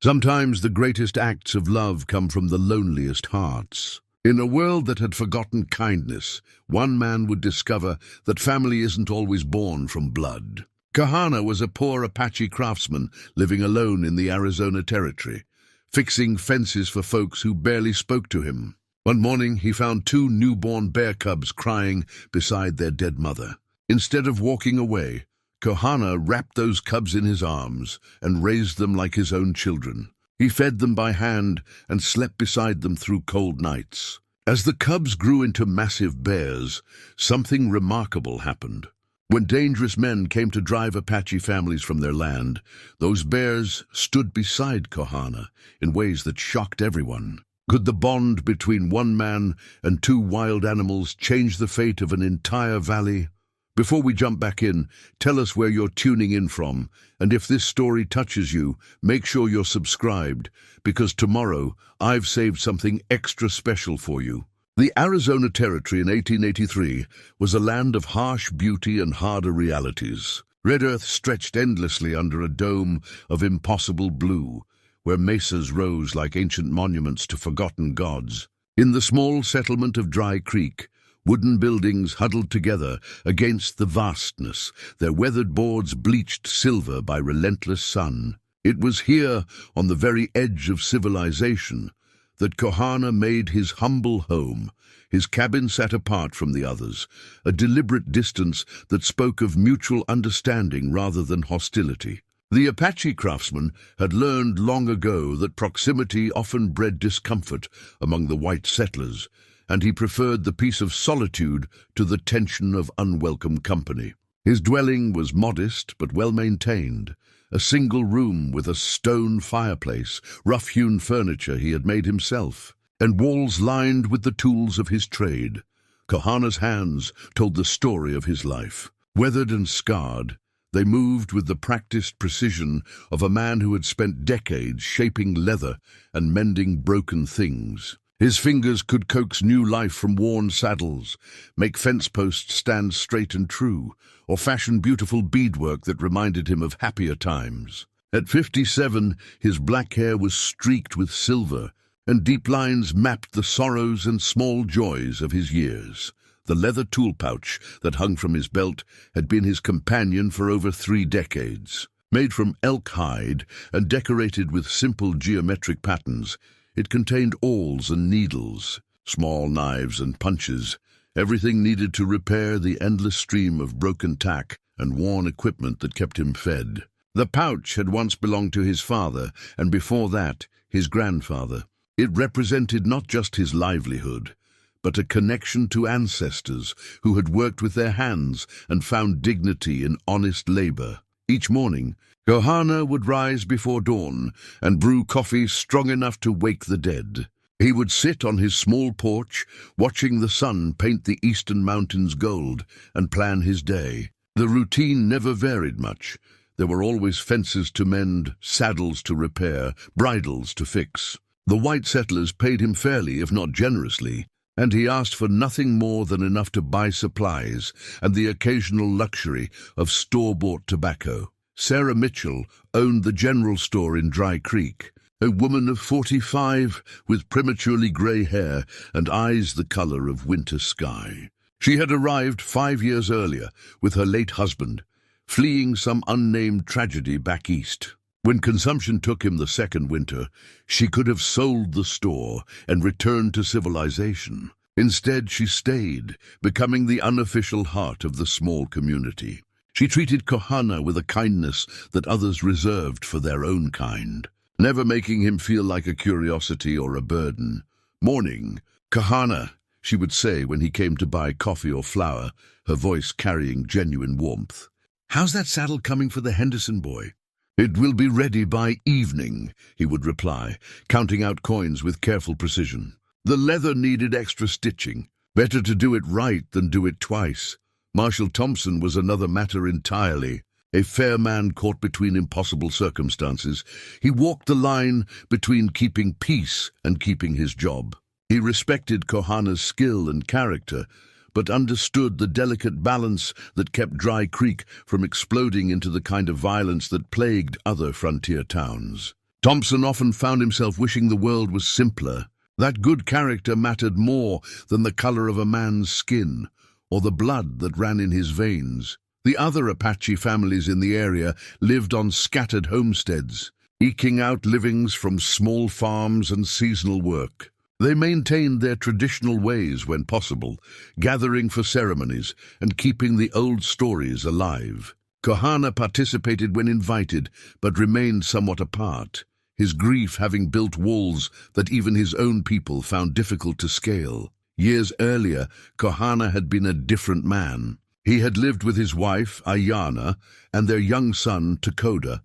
Sometimes the greatest acts of love come from the loneliest hearts. In a world that had forgotten kindness, one man would discover that family isn't always born from blood. Kohana was a poor Apache craftsman living alone in the Arizona territory, fixing fences for folks who barely spoke to him. One morning, he found two newborn bear cubs crying beside their dead mother. Instead of walking away, Kohana wrapped those cubs in his arms and raised them like his own children. He fed them by hand and slept beside them through cold nights. As the cubs grew into massive bears, something remarkable happened. When dangerous men came to drive Apache families from their land, those bears stood beside Kohana in ways that shocked everyone. Could the bond between one man and two wild animals change the fate of an entire valley? Before we jump back in, tell us where you're tuning in from, and if this story touches you, make sure you're subscribed, because tomorrow I've saved something extra special for you. The Arizona Territory in 1883 was a land of harsh beauty and harder realities. Red Earth stretched endlessly under a dome of impossible blue, where mesas rose like ancient monuments to forgotten gods. In the small settlement of Dry Creek, wooden buildings huddled together against the vastness, their weathered boards bleached silver by relentless sun. It was here, on the very edge of civilization, that Kohana made his humble home. His cabin sat apart from the others, a deliberate distance that spoke of mutual understanding rather than hostility. The Apache craftsman had learned long ago that proximity often bred discomfort among the white settlers, and he preferred the peace of solitude to the tension of unwelcome company. His dwelling was modest but well-maintained, a single room with a stone fireplace, rough-hewn furniture he had made himself, and walls lined with the tools of his trade. Kohana's hands told the story of his life. Weathered and scarred, they moved with the practiced precision of a man who had spent decades shaping leather and mending broken things. His fingers could coax new life from worn saddles, make fence posts stand straight and true, or fashion beautiful beadwork that reminded him of happier times. At 57, his black hair was streaked with silver, and deep lines mapped the sorrows and small joys of his years. The leather tool pouch that hung from his belt had been his companion for over 3 decades. Made from elk hide and decorated with simple geometric patterns, it contained awls and needles, small knives and punches, everything needed to repair the endless stream of broken tack and worn equipment that kept him fed. The pouch had once belonged to his father, and before that, his grandfather. It represented not just his livelihood, but a connection to ancestors who had worked with their hands and found dignity in honest labor. Each morning, Kohana would rise before dawn and brew coffee strong enough to wake the dead. He would sit on his small porch, watching the sun paint the eastern mountains gold, and plan his day. The routine never varied much. There were always fences to mend, saddles to repair, bridles to fix. The white settlers paid him fairly, if not generously, and he asked for nothing more than enough to buy supplies and the occasional luxury of store-bought tobacco. Sarah Mitchell owned the general store in Dry Creek, a woman of 45 with prematurely gray hair and eyes the color of winter sky. She had arrived 5 years earlier with her late husband, fleeing some unnamed tragedy back east. When consumption took him the second winter, she could have sold the store and returned to civilization. Instead, she stayed, becoming the unofficial heart of the small community. She treated Kohana with a kindness that others reserved for their own kind, never making him feel like a curiosity or a burden. "Morning, Kohana," she would say when he came to buy coffee or flour, her voice carrying genuine warmth. "How's that saddle coming for the Henderson boy?" "It will be ready by evening," he would reply, counting out coins with careful precision. The leather needed extra stitching. Better to do it right than do it twice. Marshall Thompson was another matter entirely. A fair man caught between impossible circumstances, he walked the line between keeping peace and keeping his job. He respected Kohana's skill and character, but understood the delicate balance that kept Dry Creek from exploding into the kind of violence that plagued other frontier towns. Thompson often found himself wishing the world was simpler, that good character mattered more than the color of a man's skin or the blood that ran in his veins. The other Apache families in the area lived on scattered homesteads, eking out livings from small farms and seasonal work. They maintained their traditional ways when possible, gathering for ceremonies and keeping the old stories alive. Kohana participated when invited, but remained somewhat apart, his grief having built walls that even his own people found difficult to scale. Years earlier, Kohana had been a different man. He had lived with his wife, Ayana, and their young son, Takoda,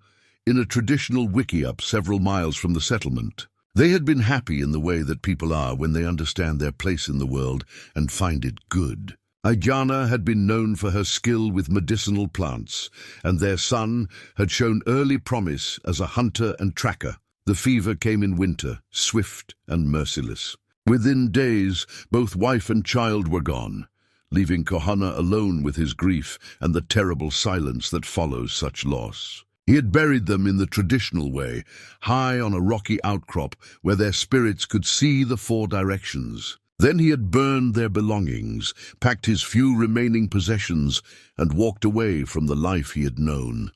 in a traditional wickiup several miles from the settlement. They had been happy in the way that people are when they understand their place in the world and find it good. Ayana had been known for her skill with medicinal plants, and their son had shown early promise as a hunter and tracker. The fever came in winter, swift and merciless. Within days, both wife and child were gone, leaving Kohana alone with his grief and the terrible silence that follows such loss. He had buried them in the traditional way, high on a rocky outcrop where their spirits could see the four directions. Then he had burned their belongings, packed his few remaining possessions, and walked away from the life he had known.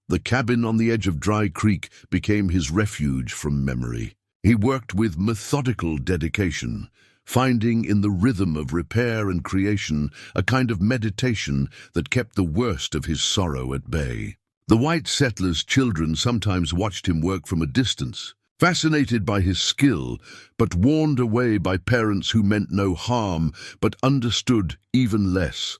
The cabin on the edge of Dry Creek became his refuge from memory. He worked with methodical dedication, finding in the rhythm of repair and creation a kind of meditation that kept the worst of his sorrow at bay. The white settlers' children sometimes watched him work from a distance, fascinated by his skill, but warned away by parents who meant no harm, but understood even less.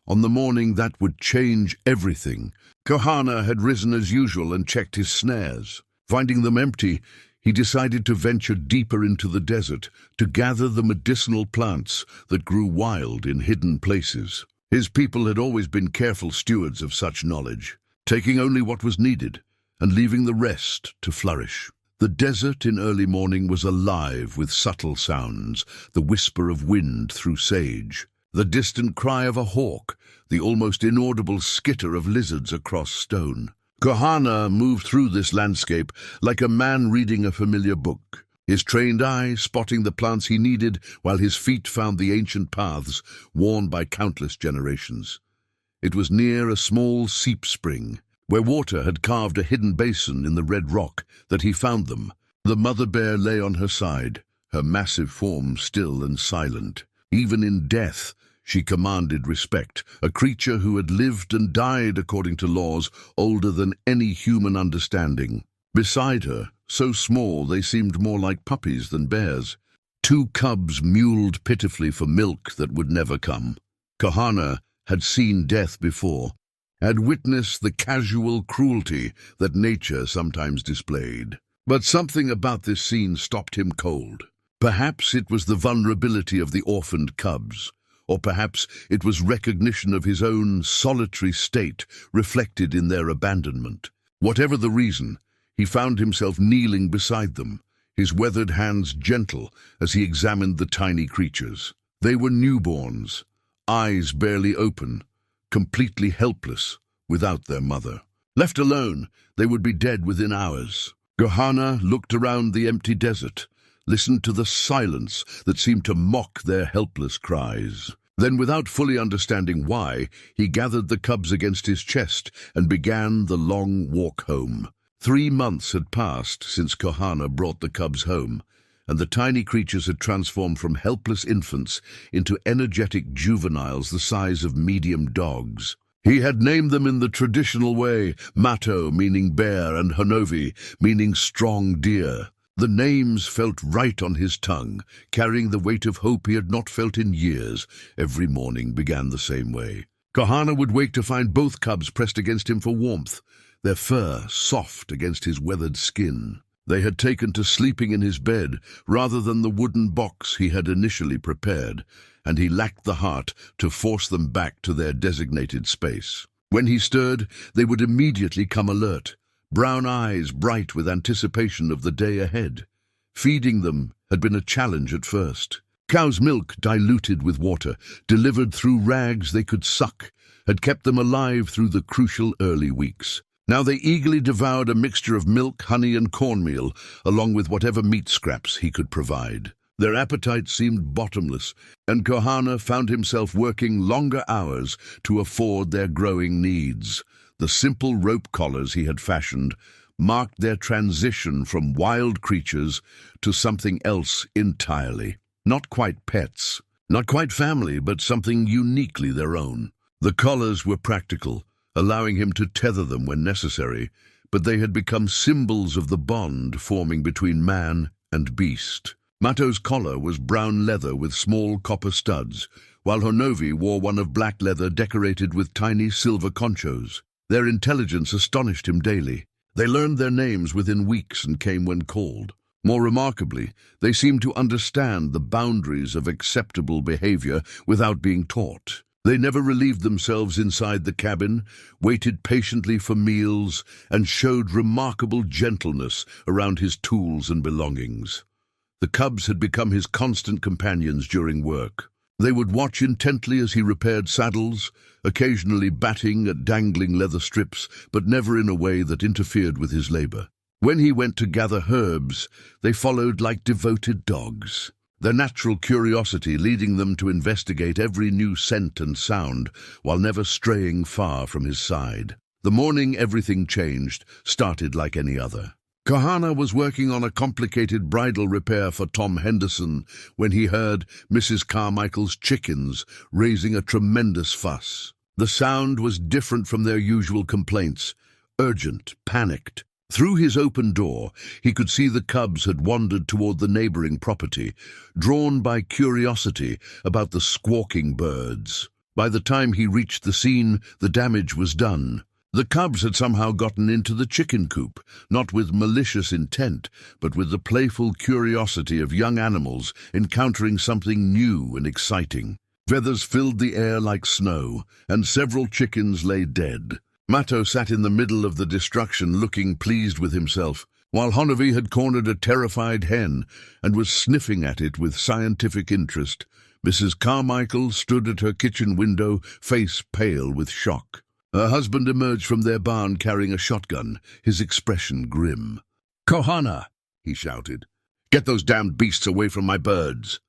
On the morning that would change everything, Kohana had risen as usual and checked his snares. Finding them empty, he decided to venture deeper into the desert to gather the medicinal plants that grew wild in hidden places. His people had always been careful stewards of such knowledge, taking only what was needed and leaving the rest to flourish. The desert in early morning was alive with subtle sounds, the whisper of wind through sage, the distant cry of a hawk, the almost inaudible skitter of lizards across stone. Kohana moved through this landscape like a man reading a familiar book, his trained eye spotting the plants he needed while his feet found the ancient paths worn by countless generations. It was near a small seep spring, where water had carved a hidden basin in the red rock, that he found them. The mother bear lay on her side, her massive form still and silent. Even in death, she commanded respect, a creature who had lived and died according to laws older than any human understanding. Beside her, so small they seemed more like puppies than bears, two cubs mewled pitifully for milk that would never come. Kohana had seen death before, had witnessed the casual cruelty that nature sometimes displayed. But something about this scene stopped him cold. Perhaps it was the vulnerability of the orphaned cubs, or perhaps it was recognition of his own solitary state reflected in their abandonment. Whatever the reason, he found himself kneeling beside them, his weathered hands gentle as he examined the tiny creatures. They were newborns, eyes barely open, completely helpless without their mother. Left alone, they would be dead within hours. Kohana looked around the empty desert, listened to the silence that seemed to mock their helpless cries. Then, without fully understanding why, he gathered the cubs against his chest and began the long walk home. 3 months had passed since Kohana brought the cubs home, and the tiny creatures had transformed from helpless infants into energetic juveniles the size of medium dogs. He had named them in the traditional way, Mato meaning bear and Hanovi meaning strong deer. The names felt right on his tongue, carrying the weight of hope he had not felt in years. Every morning began the same way. Kohana would wake to find both cubs pressed against him for warmth, their fur soft against his weathered skin. They had taken to sleeping in his bed rather than the wooden box he had initially prepared, and he lacked the heart to force them back to their designated space. When he stirred, they would immediately come alert, brown eyes bright with anticipation of the day ahead. Feeding them had been a challenge at first. Cow's milk diluted with water, delivered through rags they could suck, had kept them alive through the crucial early weeks. Now they eagerly devoured a mixture of milk, honey, and cornmeal, along with whatever meat scraps he could provide. Their appetite seemed bottomless, and Kohana found himself working longer hours to afford their growing needs. The simple rope collars he had fashioned marked their transition from wild creatures to something else entirely. Not quite pets, not quite family, but something uniquely their own. The collars were practical, allowing him to tether them when necessary, but they had become symbols of the bond forming between man and beast. Mato's collar was brown leather with small copper studs, while Honovi wore one of black leather decorated with tiny silver conchos. Their intelligence astonished him daily. They learned their names within weeks and came when called. More remarkably, they seemed to understand the boundaries of acceptable behavior without being taught. They never relieved themselves inside the cabin, waited patiently for meals, and showed remarkable gentleness around his tools and belongings. The cubs had become his constant companions during work. They would watch intently as he repaired saddles, occasionally batting at dangling leather strips, but never in a way that interfered with his labor. When he went to gather herbs, they followed like devoted dogs, their natural curiosity leading them to investigate every new scent and sound, while never straying far from his side. The morning everything changed started like any other. Kohana was working on a complicated bridal repair for Tom Henderson when he heard Mrs. Carmichael's chickens raising a tremendous fuss. The sound was different from their usual complaints, urgent, panicked. Through his open door, he could see the cubs had wandered toward the neighboring property, drawn by curiosity about the squawking birds. By the time he reached the scene, the damage was done. The cubs had somehow gotten into the chicken coop, not with malicious intent, but with the playful curiosity of young animals encountering something new and exciting. Feathers filled the air like snow, and several chickens lay dead. Mato sat in the middle of the destruction, looking pleased with himself, while Honovi had cornered a terrified hen and was sniffing at it with scientific interest. Mrs. Carmichael stood at her kitchen window, face pale with shock. Her husband emerged from their barn carrying a shotgun, his expression grim. "Kohana!" he shouted. "Get those damned beasts away from my birds!"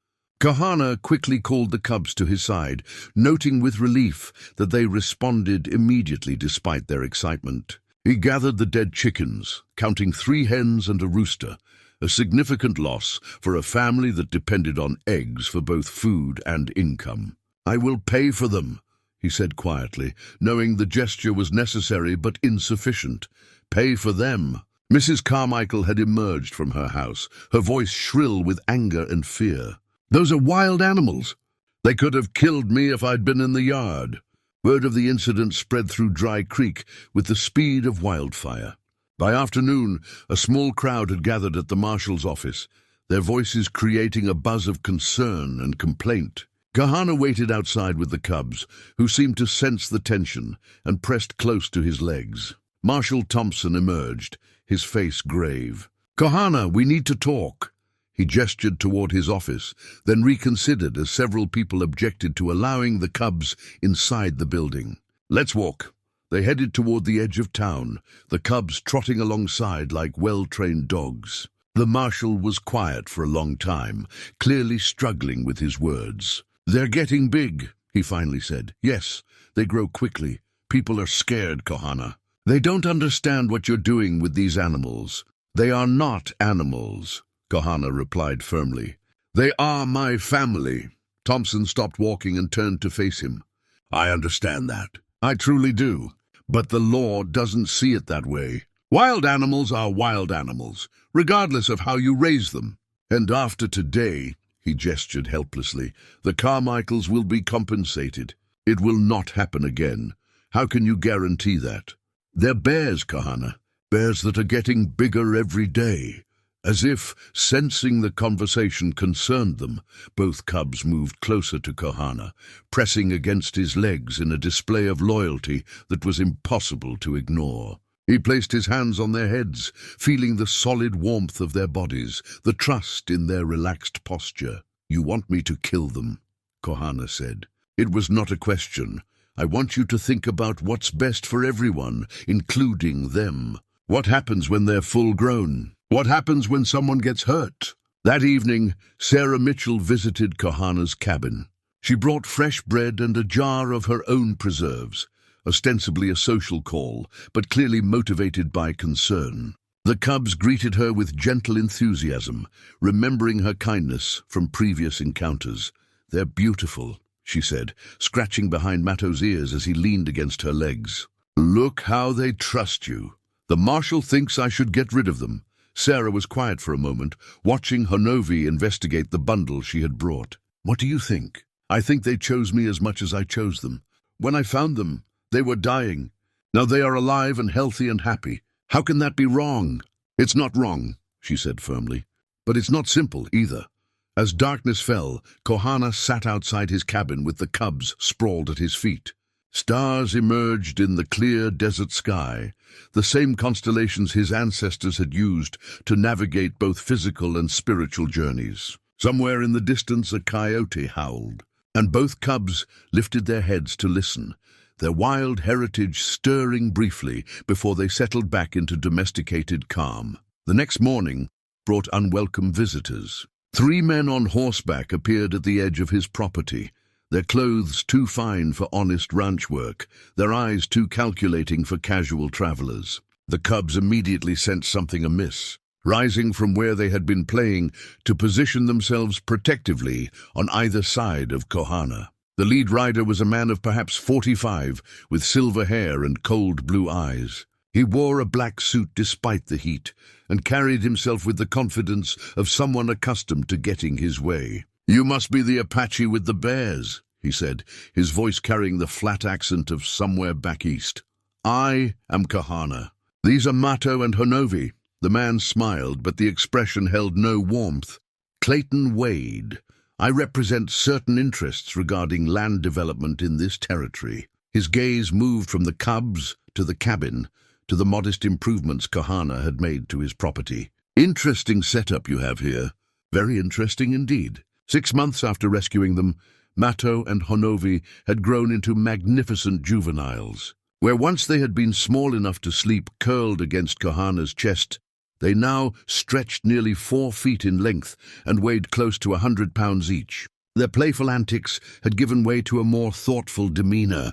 Kohana quickly called the cubs to his side, noting with relief that they responded immediately despite their excitement. He gathered the dead chickens, counting 3 hens and a rooster, a significant loss for a family that depended on eggs for both food and income. "I will pay for them," he said quietly, knowing the gesture was necessary but insufficient. "Pay for them." Mrs. Carmichael had emerged from her house, her voice shrill with anger and fear. "Those are wild animals. They could have killed me if I'd been in the yard." Word of the incident spread through Dry Creek with the speed of wildfire. By afternoon, a small crowd had gathered at the marshal's office, their voices creating a buzz of concern and complaint. Kohana waited outside with the cubs, who seemed to sense the tension and pressed close to his legs. Marshal Thompson emerged, his face grave. "Kohana, we need to talk." He gestured toward his office, then reconsidered as several people objected to allowing the cubs inside the building. "Let's walk." They headed toward the edge of town, the cubs trotting alongside like well-trained dogs. The marshal was quiet for a long time, clearly struggling with his words. "They're getting big," he finally said. "Yes, they grow quickly. People are scared, Kohana. They don't understand what you're doing with these animals." "They are not animals," Kohana replied firmly. "They are my family." Thompson stopped walking and turned to face him. "I understand that. I truly do. But the law doesn't see it that way. Wild animals are wild animals, regardless of how you raise them. And after today," he gestured helplessly, "the Carmichaels will be compensated. It will not happen again. How can you guarantee that?" "They're bears, Kohana. Bears that are getting bigger every day." As if sensing the conversation concerned them, both cubs moved closer to Kohana, pressing against his legs in a display of loyalty that was impossible to ignore. He placed his hands on their heads, feeling the solid warmth of their bodies, the trust in their relaxed posture. "You want me to kill them," Kohana said. "It was not a question. I want you to think about what's best for everyone, including them. What happens when they're full grown? What happens when someone gets hurt? That evening, Sarah Mitchell visited Kohana's cabin. She brought fresh bread and a jar of her own preserves, ostensibly a social call, but clearly motivated by concern. The cubs greeted her with gentle enthusiasm, remembering her kindness from previous encounters. "They're beautiful," she said, scratching behind Matto's ears as he leaned against her legs. "Look how they trust you. The marshal thinks I should get rid of them." Sarah was quiet for a moment, watching Honovi investigate the bundle she had brought. "What do you think?" "I think they chose me as much as I chose them. When I found them, they were dying. Now they are alive and healthy and happy. How can that be wrong?" "It's not wrong," she said firmly. "But it's not simple either." As darkness fell, Kohana sat outside his cabin with the cubs sprawled at his feet. Stars emerged in the clear desert sky, the same constellations his ancestors had used to navigate both physical and spiritual journeys. Somewhere in the distance a coyote howled, and both cubs lifted their heads to listen, their wild heritage stirring briefly before they settled back into domesticated calm. The next morning brought unwelcome visitors. 3 men on horseback appeared at the edge of his property, their clothes too fine for honest ranch work, their eyes too calculating for casual travelers. The cubs immediately sensed something amiss, rising from where they had been playing to position themselves protectively on either side of Kohana. The lead rider was a man of perhaps 45, with silver hair and cold blue eyes. He wore a black suit despite the heat, and carried himself with the confidence of someone accustomed to getting his way. "You must be the Apache with the bears," he said, his voice carrying the flat accent of somewhere back east. "I am Kohana. These are Matto and Honovi." The man smiled, but the expression held no warmth. "Clayton Wade. I represent certain interests regarding land development in this territory." His gaze moved from the cubs to the cabin, to the modest improvements Kohana had made to his property. "Interesting setup you have here. Very interesting indeed." 6 months after rescuing them, Matto and Honovi had grown into magnificent juveniles. Where once they had been small enough to sleep curled against Kohana's chest, they now stretched nearly 4 feet in length and weighed close to 100 pounds each. Their playful antics had given way to a more thoughtful demeanor,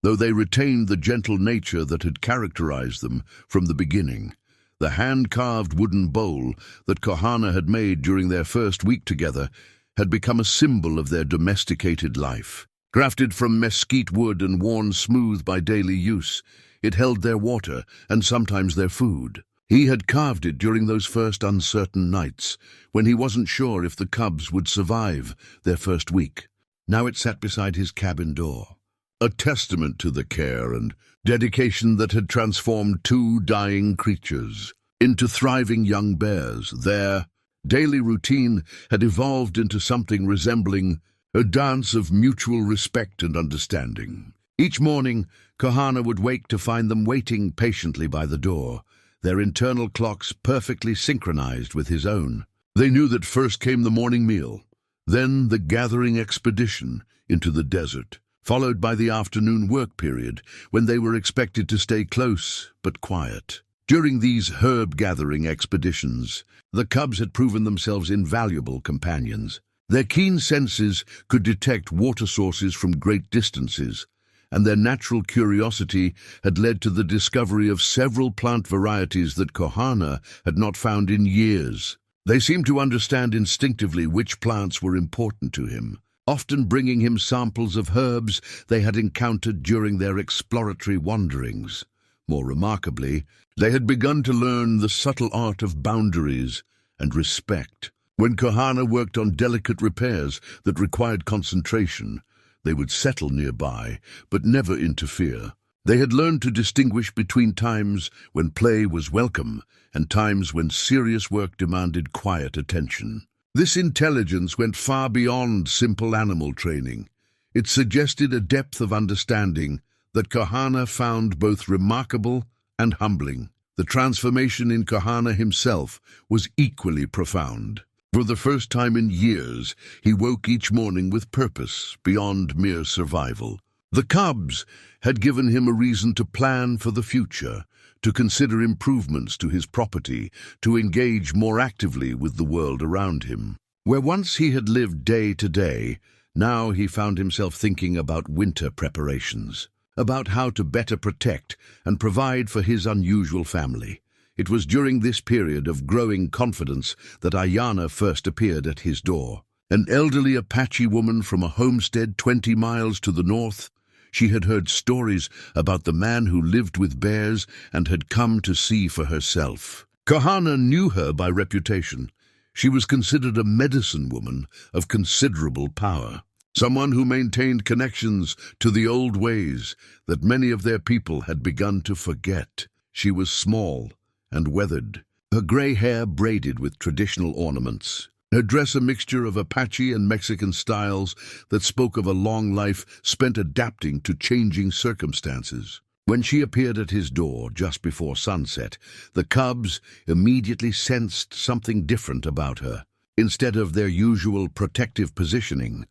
though they retained the gentle nature that had characterized them from the beginning. The hand-carved wooden bowl that Kohana had made during their first week together had become a symbol of their domesticated life. Crafted from mesquite wood and worn smooth by daily use, it held their water and sometimes their food. He had carved it during those first uncertain nights, when he wasn't sure if the cubs would survive their first week. Now it sat beside his cabin door, a testament to the care and dedication that had transformed 2 dying creatures into thriving young bears. Their daily routine had evolved into something resembling a dance of mutual respect and understanding. Each morning, Kohana would wake to find them waiting patiently by the door, their internal clocks perfectly synchronized with his own. They knew that first came the morning meal, then the gathering expedition into the desert, followed by the afternoon work period, when they were expected to stay close but quiet. During these herb-gathering expeditions, the cubs had proven themselves invaluable companions. Their keen senses could detect water sources from great distances, and their natural curiosity had led to the discovery of several plant varieties that Kohana had not found in years. They seemed to understand instinctively which plants were important to him, often bringing him samples of herbs they had encountered during their exploratory wanderings. More remarkably, they had begun to learn the subtle art of boundaries and respect. When Kohana worked on delicate repairs that required concentration, they would settle nearby, but never interfere. They had learned to distinguish between times when play was welcome and times when serious work demanded quiet attention. This intelligence went far beyond simple animal training. It suggested a depth of understanding that Kohana found both remarkable and humbling. The transformation in Kohana himself was equally profound. For the first time in years, he woke each morning with purpose beyond mere survival. The cubs had given him a reason to plan for the future, to consider improvements to his property, to engage more actively with the world around him. Where once he had lived day to day, now he found himself thinking about winter preparations, about how to better protect and provide for his unusual family. It was during this period of growing confidence that Ayana first appeared at his door. An elderly Apache woman from a homestead 20 miles to the north. She had heard stories about the man who lived with bears and had come to see for herself. Kohana knew her by reputation. She was considered a medicine woman of considerable power, someone who maintained connections to the old ways that many of their people had begun to forget. She was small and weathered, her gray hair braided with traditional ornaments. Her dress a mixture of Apache and Mexican styles that spoke of a long life spent adapting to changing circumstances. When she appeared at his door just before sunset, the cubs immediately sensed something different about her. Instead of their usual protective positioning,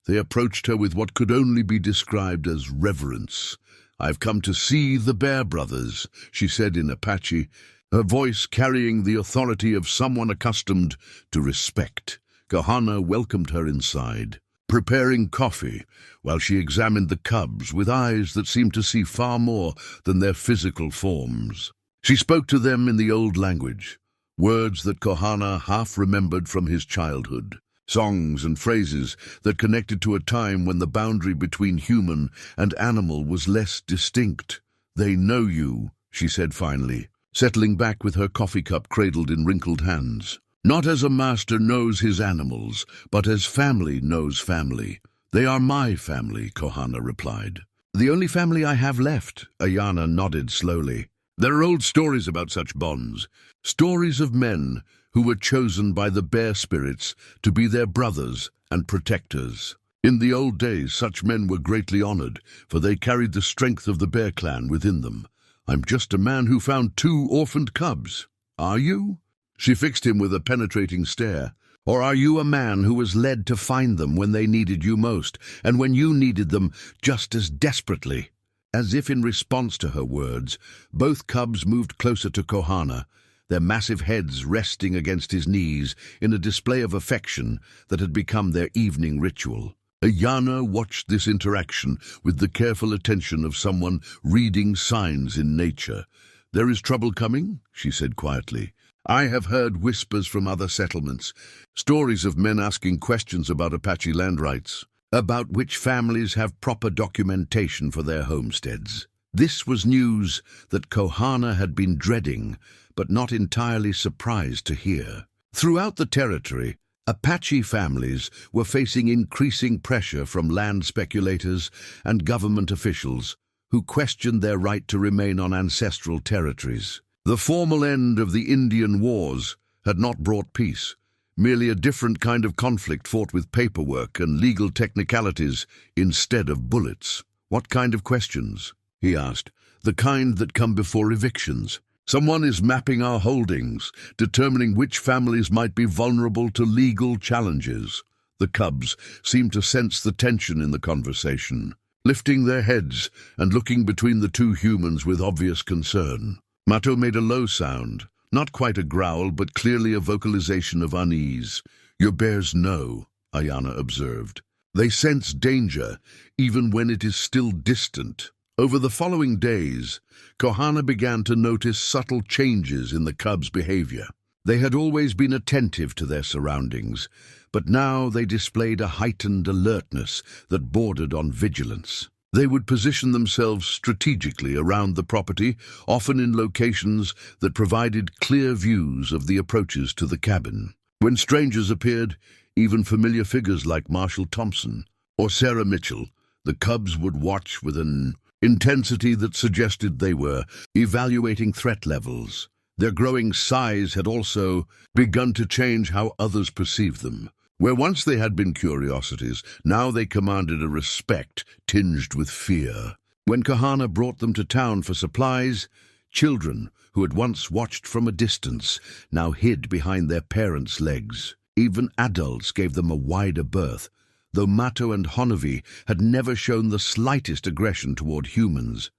they approached her with what could only be described as reverence. "I've come to see the Bear Brothers," she said in Apache, her voice carrying the authority of someone accustomed to respect. Kohana welcomed her inside, preparing coffee, while she examined the cubs with eyes that seemed to see far more than their physical forms. She spoke to them in the old language, words that Kohana half remembered from his childhood, songs and phrases that connected to a time when the boundary between human and animal was less distinct. "They know you," she said finally, settling back with her coffee cup cradled in wrinkled hands. "Not as a master knows his animals, but as family knows family." "They are my family," Kohana replied. "The only family I have left," Ayana nodded slowly. "There are old stories about such bonds, stories of men who were chosen by the bear spirits to be their brothers and protectors. In the old days, such men were greatly honored, for they carried the strength of the bear clan within them. I'm just a man who found 2 orphaned cubs. Are you?" She fixed him with a penetrating stare. "Or are you a man who was led to find them when they needed you most, and when you needed them just as desperately?" As if in response to her words, both cubs moved closer to Kohana, their massive heads resting against his knees in a display of affection that had become their evening ritual. Ayana watched this interaction with the careful attention of someone reading signs in nature. "There is trouble coming," she said quietly. "I have heard whispers from other settlements, stories of men asking questions about Apache land rights, about which families have proper documentation for their homesteads." This was news that Kohana had been dreading, but not entirely surprised to hear. Throughout the territory, Apache families were facing increasing pressure from land speculators and government officials who questioned their right to remain on ancestral territories. The formal end of the Indian Wars had not brought peace, merely a different kind of conflict fought with paperwork and legal technicalities instead of bullets. "What kind of questions?" he asked. "The kind that come before evictions. Someone is mapping our holdings, determining which families might be vulnerable to legal challenges." The cubs seemed to sense the tension in the conversation, lifting their heads and looking between the 2 humans with obvious concern. Mato made a low sound, not quite a growl, but clearly a vocalization of unease. "Your bears know," Ayana observed. "They sense danger, even when it is still distant." Over the following days, Kohana began to notice subtle changes in the cubs' behavior. They had always been attentive to their surroundings, but now they displayed a heightened alertness that bordered on vigilance. They would position themselves strategically around the property, often in locations that provided clear views of the approaches to the cabin. When strangers appeared, even familiar figures like Marshall Thompson or Sarah Mitchell, the cubs would watch with an intensity that suggested they were evaluating threat levels. Their growing size had also begun to change how others perceived them. Where once they had been curiosities, now they commanded a respect tinged with fear. When Kohana brought them to town for supplies, children who had once watched from a distance now hid behind their parents' legs. Even adults gave them a wider berth, though Mato and Honovi had never shown the slightest aggression toward humans.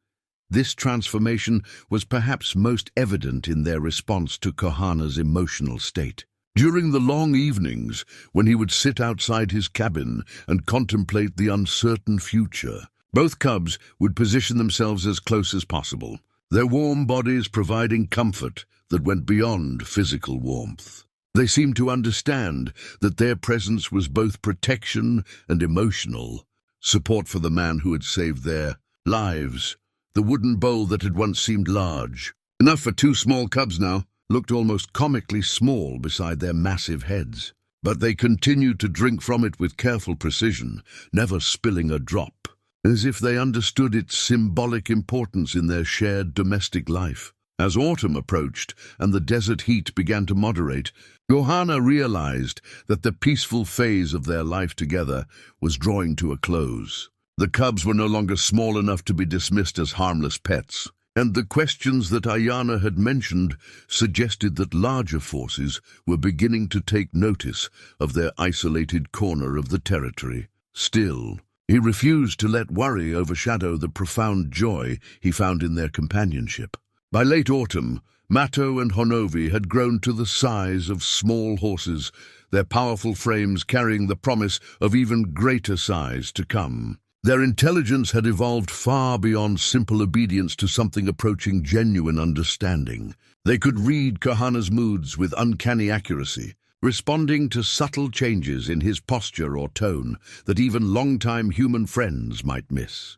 This transformation was perhaps most evident in their response to Kohana's emotional state. During the long evenings, when he would sit outside his cabin and contemplate the uncertain future, both cubs would position themselves as close as possible, their warm bodies providing comfort that went beyond physical warmth. They seemed to understand that their presence was both protection and emotional support for the man who had saved their lives. The wooden bowl that had once seemed large, enough for two small cubs now, looked almost comically small beside their massive heads. But they continued to drink from it with careful precision, never spilling a drop, as if they understood its symbolic importance in their shared domestic life. As autumn approached and the desert heat began to moderate, Kohana realized that the peaceful phase of their life together was drawing to a close. The cubs were no longer small enough to be dismissed as harmless pets, and the questions that Ayana had mentioned suggested that larger forces were beginning to take notice of their isolated corner of the territory. Still, he refused to let worry overshadow the profound joy he found in their companionship. By late autumn, Mato and Honovi had grown to the size of small horses, their powerful frames carrying the promise of even greater size to come. Their intelligence had evolved far beyond simple obedience to something approaching genuine understanding. They could read Kohana's moods with uncanny accuracy, responding to subtle changes in his posture or tone that even longtime human friends might miss.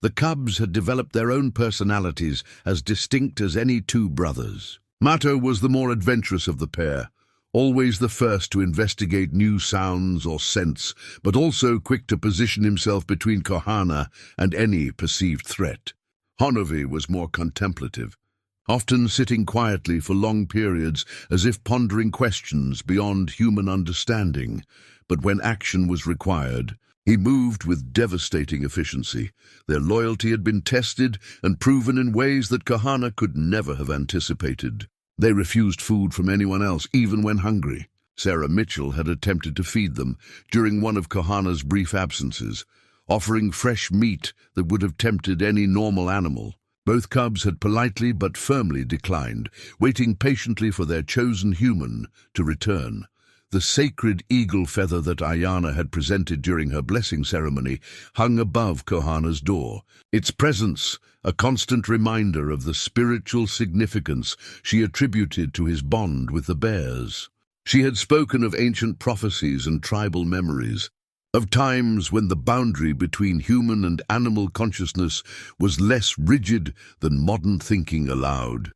The cubs had developed their own personalities as distinct as any two brothers. Mato was the more adventurous of the pair, always the first to investigate new sounds or scents, but also quick to position himself between Kohana and any perceived threat. Honovi was more contemplative, often sitting quietly for long periods as if pondering questions beyond human understanding, but when action was required, he moved with devastating efficiency. Their loyalty had been tested and proven in ways that Kohana could never have anticipated. They refused food from anyone else, even when hungry. Sarah Mitchell had attempted to feed them during one of Kohana's brief absences, offering fresh meat that would have tempted any normal animal. Both cubs had politely but firmly declined, waiting patiently for their chosen human to return. The sacred eagle feather that Ayana had presented during her blessing ceremony hung above Kohana's door, its presence a constant reminder of the spiritual significance she attributed to his bond with the bears. She had spoken of ancient prophecies and tribal memories, of times when the boundary between human and animal consciousness was less rigid than modern thinking allowed.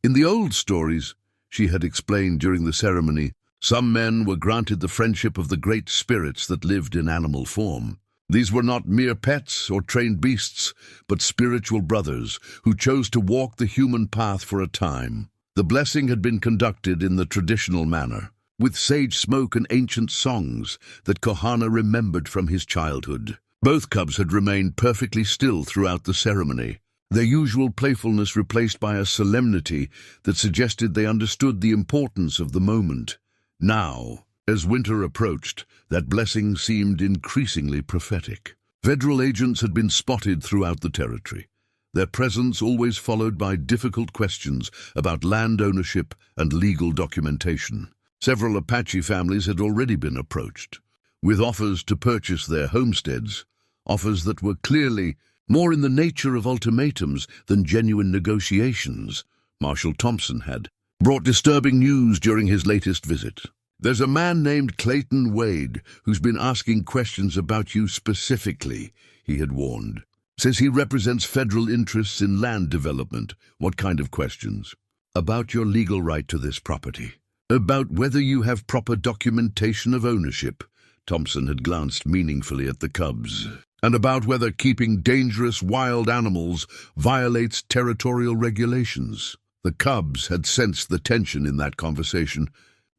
In the old stories, she had explained during the ceremony, some men were granted the friendship of the great spirits that lived in animal form. These were not mere pets or trained beasts, but spiritual brothers who chose to walk the human path for a time. The blessing had been conducted in the traditional manner, with sage smoke and ancient songs that Kohana remembered from his childhood. Both cubs had remained perfectly still throughout the ceremony, their usual playfulness replaced by a solemnity that suggested they understood the importance of the moment. Now, as winter approached, that blessing seemed increasingly prophetic. Federal agents had been spotted throughout the territory, their presence always followed by difficult questions about land ownership and legal documentation. Several Apache families had already been approached, with offers to purchase their homesteads, offers that were clearly more in the nature of ultimatums than genuine negotiations. Marshal Thompson had brought disturbing news during his latest visit. There's a man named Clayton Wade who's been asking questions about you specifically, he had warned. Says he represents federal interests in land development. What kind of questions? About your legal right to this property. About whether you have proper documentation of ownership. Thompson had glanced meaningfully at the cubs. And about whether keeping dangerous wild animals violates territorial regulations. The cubs had sensed the tension in that conversation,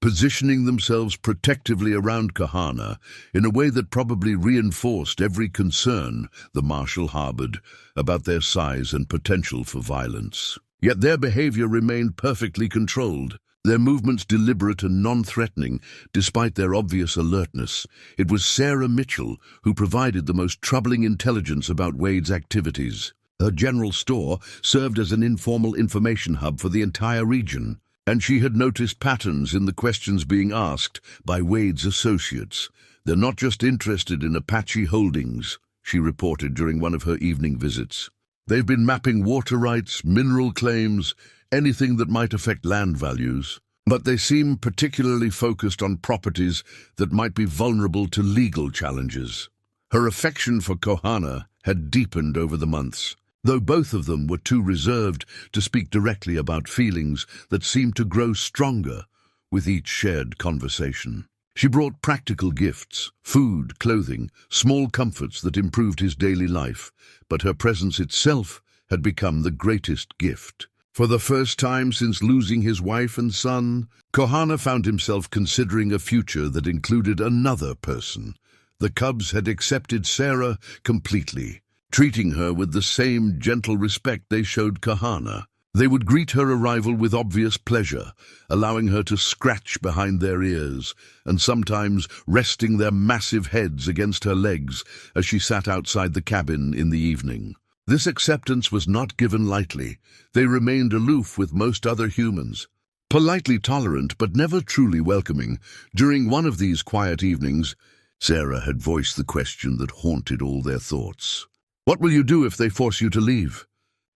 positioning themselves protectively around Kohana in a way that probably reinforced every concern the marshal harbored about their size and potential for violence. Yet their behavior remained perfectly controlled. their movements deliberate and non-threatening, despite their obvious alertness. It was Sarah Mitchell who provided the most troubling intelligence about Wade's activities. Her general store served as an informal information hub for the entire region, and she had noticed patterns in the questions being asked by Wade's associates. "They're not just interested in Apache holdings," she reported during one of her evening visits. "They've been mapping water rights, mineral claims, anything that might affect land values. But they seem particularly focused on properties that might be vulnerable to legal challenges." Her affection for Kohana had deepened over the months, though both of them were too reserved to speak directly about feelings that seemed to grow stronger with each shared conversation. She brought practical gifts, food, clothing, small comforts that improved his daily life, but her presence itself had become the greatest gift. For the first time since losing his wife and son, Kohana found himself considering a future that included another person. The cubs had accepted Sarah completely, treating her with the same gentle respect they showed Kohana. They would greet her arrival with obvious pleasure, allowing her to scratch behind their ears, and sometimes resting their massive heads against her legs as she sat outside the cabin in the evening. This acceptance was not given lightly. They remained aloof with most other humans, politely tolerant but never truly welcoming. During one of these quiet evenings, Sarah had voiced the question that haunted all their thoughts. "What will you do if they force you to leave?"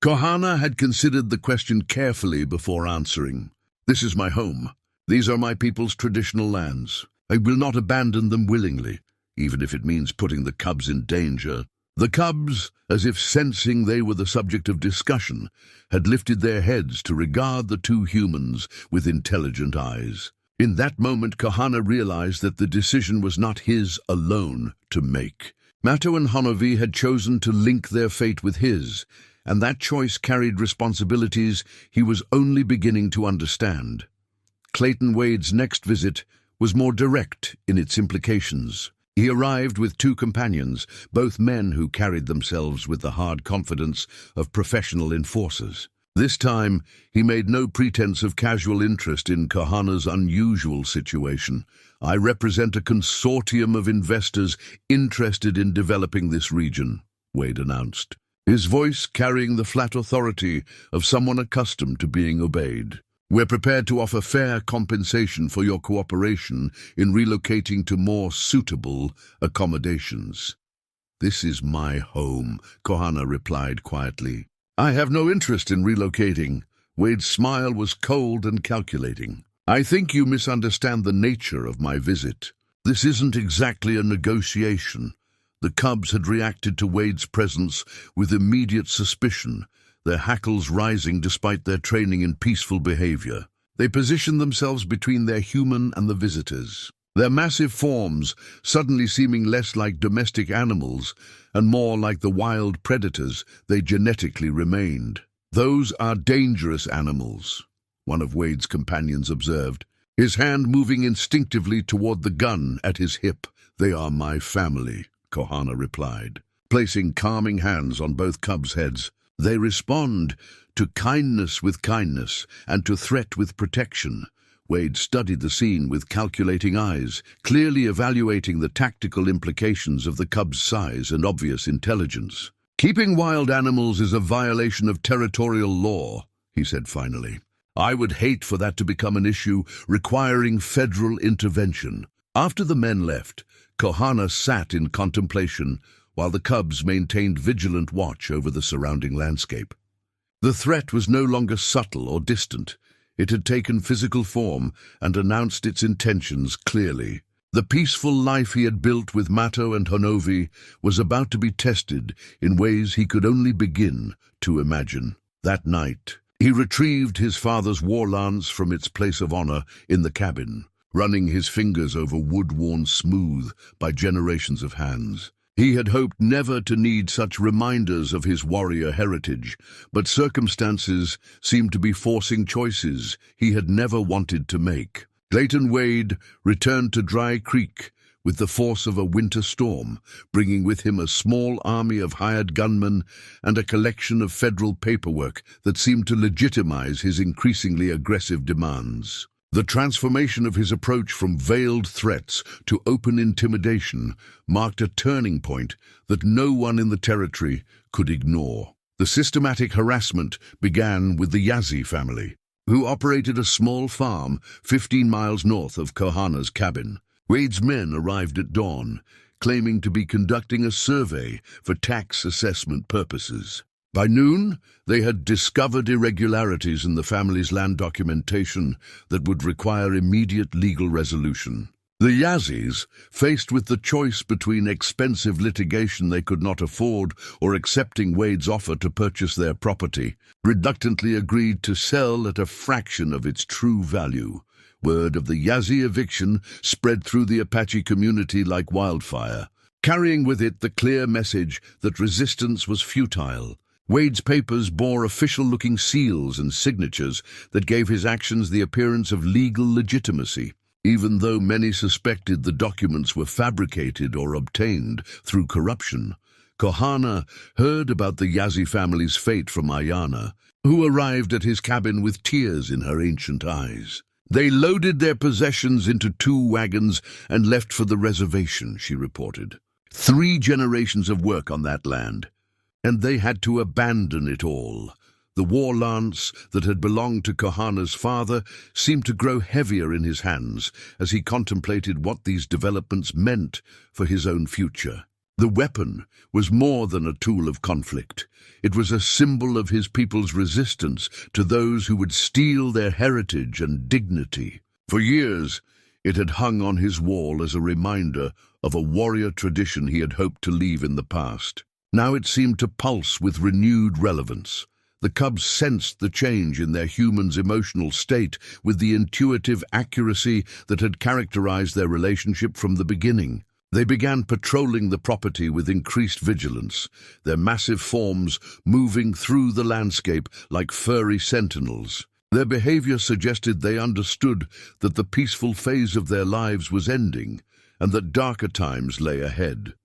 Kohana had considered the question carefully before answering. "This is my home. These are my people's traditional lands. I will not abandon them willingly, even if it means putting the cubs in danger." The cubs, as if sensing they were the subject of discussion, had lifted their heads to regard the two humans with intelligent eyes. In that moment, Kohana realized that the decision was not his alone to make. Mato and Honovi had chosen to link their fate with his, and that choice carried responsibilities he was only beginning to understand. Clayton Wade's next visit was more direct in its implications. He arrived with two companions, both men who carried themselves with the hard confidence of professional enforcers. This time, he made no pretense of casual interest in Kohana's unusual situation. "I represent a consortium of investors interested in developing this region," Wade announced, his voice carrying the flat authority of someone accustomed to being obeyed. "We're prepared to offer fair compensation for your cooperation in relocating to more suitable accommodations." "This is my home," Kohana replied quietly. "I have no interest in relocating." Wade's smile was cold and calculating. "I think you misunderstand the nature of my visit. This isn't exactly a negotiation." The cubs had reacted to Wade's presence with immediate suspicion, their hackles rising despite their training in peaceful behavior. They positioned themselves between their human and the visitors, their massive forms suddenly seeming less like domestic animals and more like the wild predators they genetically remained. "Those are dangerous animals," one of Wade's companions observed, his hand moving instinctively toward the gun at his hip. "They are my family," Kohana replied, placing calming hands on both cubs' heads. "They respond to kindness with kindness and to threat with protection." Wade studied the scene with calculating eyes, clearly evaluating the tactical implications of the cub's size and obvious intelligence. "Keeping wild animals is a violation of territorial law," he said finally. "I would hate for that to become an issue requiring federal intervention." After the men left, Kohana sat in contemplation while the cubs maintained vigilant watch over the surrounding landscape. The threat was no longer subtle or distant. It had taken physical form and announced its intentions clearly. The peaceful life he had built with Mato and Honovi was about to be tested in ways he could only begin to imagine. That night, he retrieved his father's war lance from its place of honor in the cabin, running his fingers over wood worn smooth by generations of hands. He had hoped never to need such reminders of his warrior heritage, but circumstances seemed to be forcing choices he had never wanted to make. Clayton Wade returned to Dry Creek with the force of a winter storm, bringing with him a small army of hired gunmen and a collection of federal paperwork that seemed to legitimize his increasingly aggressive demands. The transformation of his approach from veiled threats to open intimidation marked a turning point that no one in the territory could ignore. The systematic harassment began with the Yazzie family, who operated a small farm 15 miles north of Kohana's cabin. Wade's men arrived at dawn, claiming to be conducting a survey for tax assessment purposes. By noon, they had discovered irregularities in the family's land documentation that would require immediate legal resolution. The Yazzies, faced with the choice between expensive litigation they could not afford or accepting Wade's offer to purchase their property, reluctantly agreed to sell at a fraction of its true value. Word of the Yazzie eviction spread through the Apache community like wildfire, carrying with it the clear message that resistance was futile. Wade's papers bore official-looking seals and signatures that gave his actions the appearance of legal legitimacy, even though many suspected the documents were fabricated or obtained through corruption. Kohana heard about the Yazzie family's fate from Ayana, who arrived at his cabin with tears in her ancient eyes. They loaded their possessions into 2 wagons and left for the reservation, she reported. 3 generations of work on that land, and they had to abandon it all. The war lance that had belonged to Kohana's father seemed to grow heavier in his hands as he contemplated what these developments meant for his own future. The weapon was more than a tool of conflict. It was a symbol of his people's resistance to those who would steal their heritage and dignity. For years, it had hung on his wall as a reminder of a warrior tradition he had hoped to leave in the past. Now it seemed to pulse with renewed relevance. The cubs sensed the change in their human's emotional state with the intuitive accuracy that had characterized their relationship from the beginning. They began patrolling the property with increased vigilance, their massive forms moving through the landscape like furry sentinels. Their behavior suggested they understood that the peaceful phase of their lives was ending and that darker times lay ahead.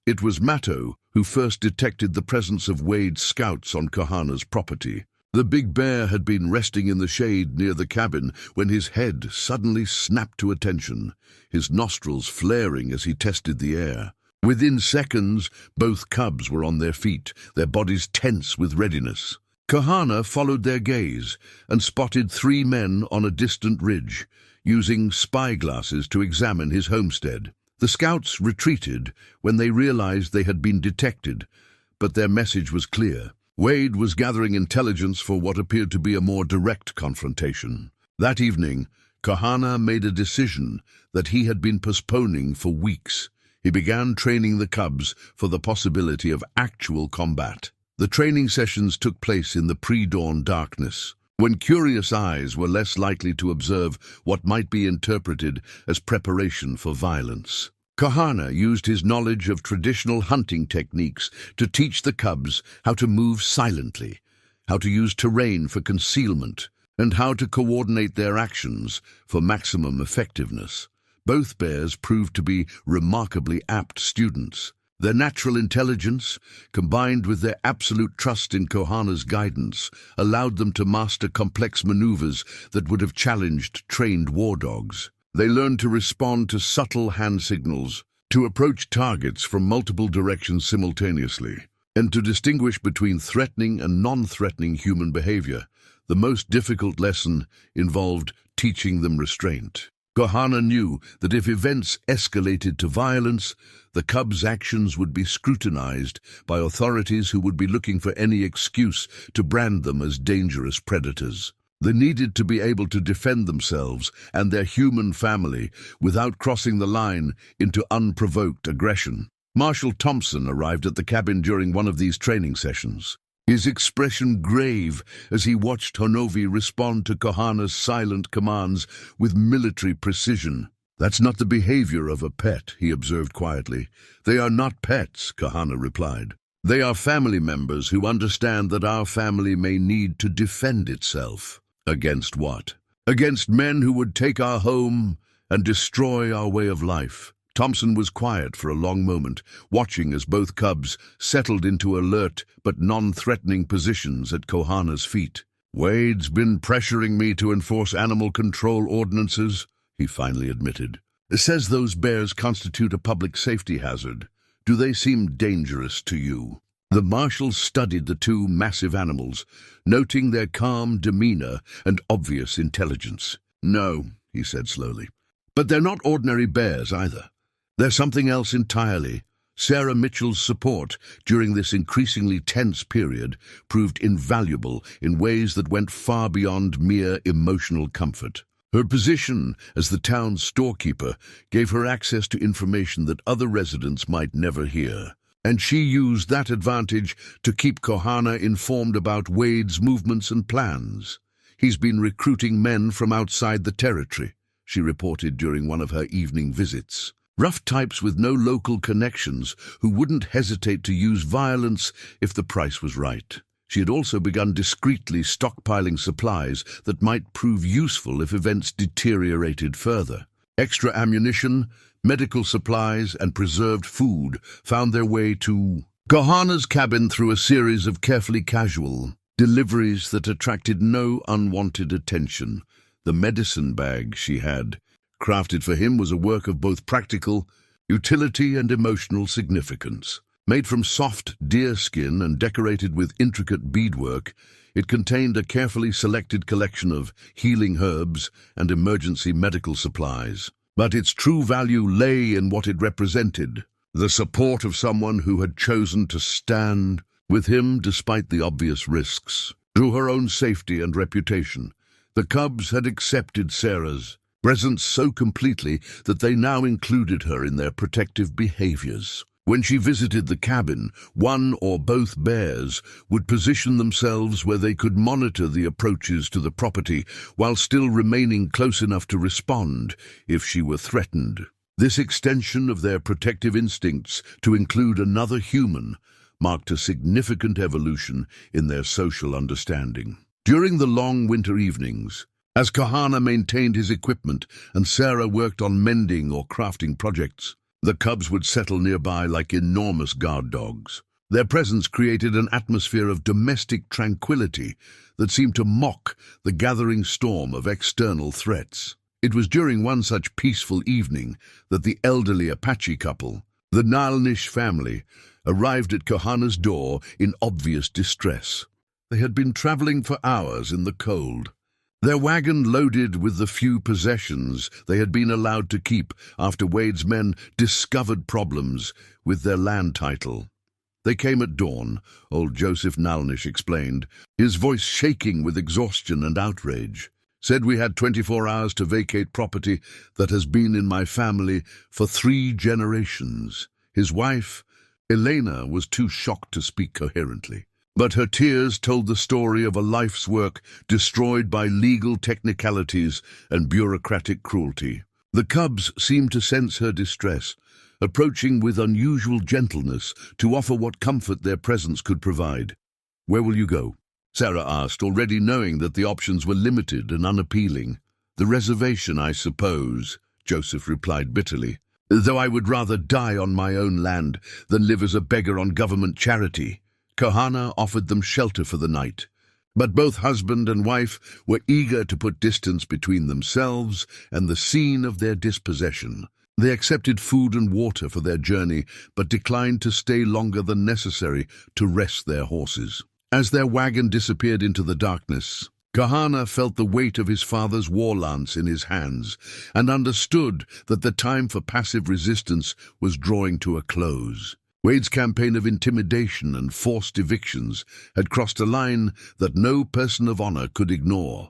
It was Matto who first detected the presence of Wade's scouts on Kohana's property. The big bear had been resting in the shade near the cabin when his head suddenly snapped to attention, his nostrils flaring as he tested the air. Within seconds, both cubs were on their feet, their bodies tense with readiness. Kohana followed their gaze and spotted 3 men on a distant ridge, using spyglasses to examine his homestead. The scouts retreated when they realized they had been detected, but their message was clear. Wade was gathering intelligence for what appeared to be a more direct confrontation. That evening, Kohana made a decision that he had been postponing for weeks. He began training the cubs for the possibility of actual combat. The training sessions took place in the pre-dawn darkness, when curious eyes were less likely to observe what might be interpreted as preparation for violence. Kohana used his knowledge of traditional hunting techniques to teach the cubs how to move silently, how to use terrain for concealment, and how to coordinate their actions for maximum effectiveness. Both bears proved to be remarkably apt students. Their natural intelligence, combined with their absolute trust in Kohana's guidance, allowed them to master complex maneuvers that would have challenged trained war dogs. They learned to respond to subtle hand signals, to approach targets from multiple directions simultaneously, and to distinguish between threatening and non-threatening human behavior. The most difficult lesson involved teaching them restraint. Kohana knew that if events escalated to violence, the cubs' actions would be scrutinized by authorities who would be looking for any excuse to brand them as dangerous predators. They needed to be able to defend themselves and their human family without crossing the line into unprovoked aggression. Marshal Thompson arrived at the cabin during one of these training sessions, his expression grave as he watched Honovi respond to Kohana's silent commands with military precision. "That's not the behavior of a pet," he observed quietly. "They are not pets," Kohana replied. "They are family members who understand that our family may need to defend itself." Against what? Against men who would take our home and destroy our way of life. Thompson was quiet for a long moment, watching as both cubs settled into alert but non-threatening positions at Kohana's feet. Wade's been pressuring me to enforce animal control ordinances, he finally admitted. It says those bears constitute a public safety hazard. Do they seem dangerous to you? The marshal studied the two massive animals, noting their calm demeanor and obvious intelligence. No, he said slowly. But they're not ordinary bears either. They're something else entirely. Sarah Mitchell's support during this increasingly tense period proved invaluable in ways that went far beyond mere emotional comfort. Her position as the town's storekeeper gave her access to information that other residents might never hear, and she used that advantage to keep Kohana informed about Wade's movements and plans. He's been recruiting men from outside the territory, she reported during one of her evening visits. Rough types with no local connections who wouldn't hesitate to use violence if the price was right. She had also begun discreetly stockpiling supplies that might prove useful if events deteriorated further. Extra ammunition, medical supplies, and preserved food found their way to Kohana's cabin through a series of carefully casual deliveries that attracted no unwanted attention. The medicine bag she had crafted for him was a work of both practical utility and emotional significance. Made from soft deer skin and decorated with intricate beadwork, it contained a carefully selected collection of healing herbs and emergency medical supplies. But its true value lay in what it represented, the support of someone who had chosen to stand with him despite the obvious risks. Through her own safety and reputation, the cubs had accepted Sarah's presence so completely that they now included her in their protective behaviors. When she visited the cabin, one or both bears would position themselves where they could monitor the approaches to the property while still remaining close enough to respond if she were threatened. This extension of their protective instincts to include another human marked a significant evolution in their social understanding. During the long winter evenings, as Kohana maintained his equipment and Sarah worked on mending or crafting projects, the cubs would settle nearby like enormous guard dogs. Their presence created an atmosphere of domestic tranquility that seemed to mock the gathering storm of external threats. It was during one such peaceful evening that the elderly Apache couple, the loneliest family, arrived at Kohana's door in obvious distress. They had been traveling for hours in the cold, their wagon loaded with the few possessions they had been allowed to keep after Wade's men discovered problems with their land title. They came at dawn, old Joseph Nalnish explained, his voice shaking with exhaustion and outrage. Said we had 24 hours to vacate property that has been in my family for 3 generations. His wife, Elena, was too shocked to speak coherently. But her tears told the story of a life's work destroyed by legal technicalities and bureaucratic cruelty. The cubs seemed to sense her distress, approaching with unusual gentleness to offer what comfort their presence could provide. "Where will you go?" Sarah asked, already knowing that the options were limited and unappealing. "The reservation, I suppose," Joseph replied bitterly, "though I would rather die on my own land than live as a beggar on government charity." Kohana offered them shelter for the night, but both husband and wife were eager to put distance between themselves and the scene of their dispossession. They accepted food and water for their journey, but declined to stay longer than necessary to rest their horses. As their wagon disappeared into the darkness, Kohana felt the weight of his father's war lance in his hands and understood that the time for passive resistance was drawing to a close. Wade's campaign of intimidation and forced evictions had crossed a line that no person of honor could ignore.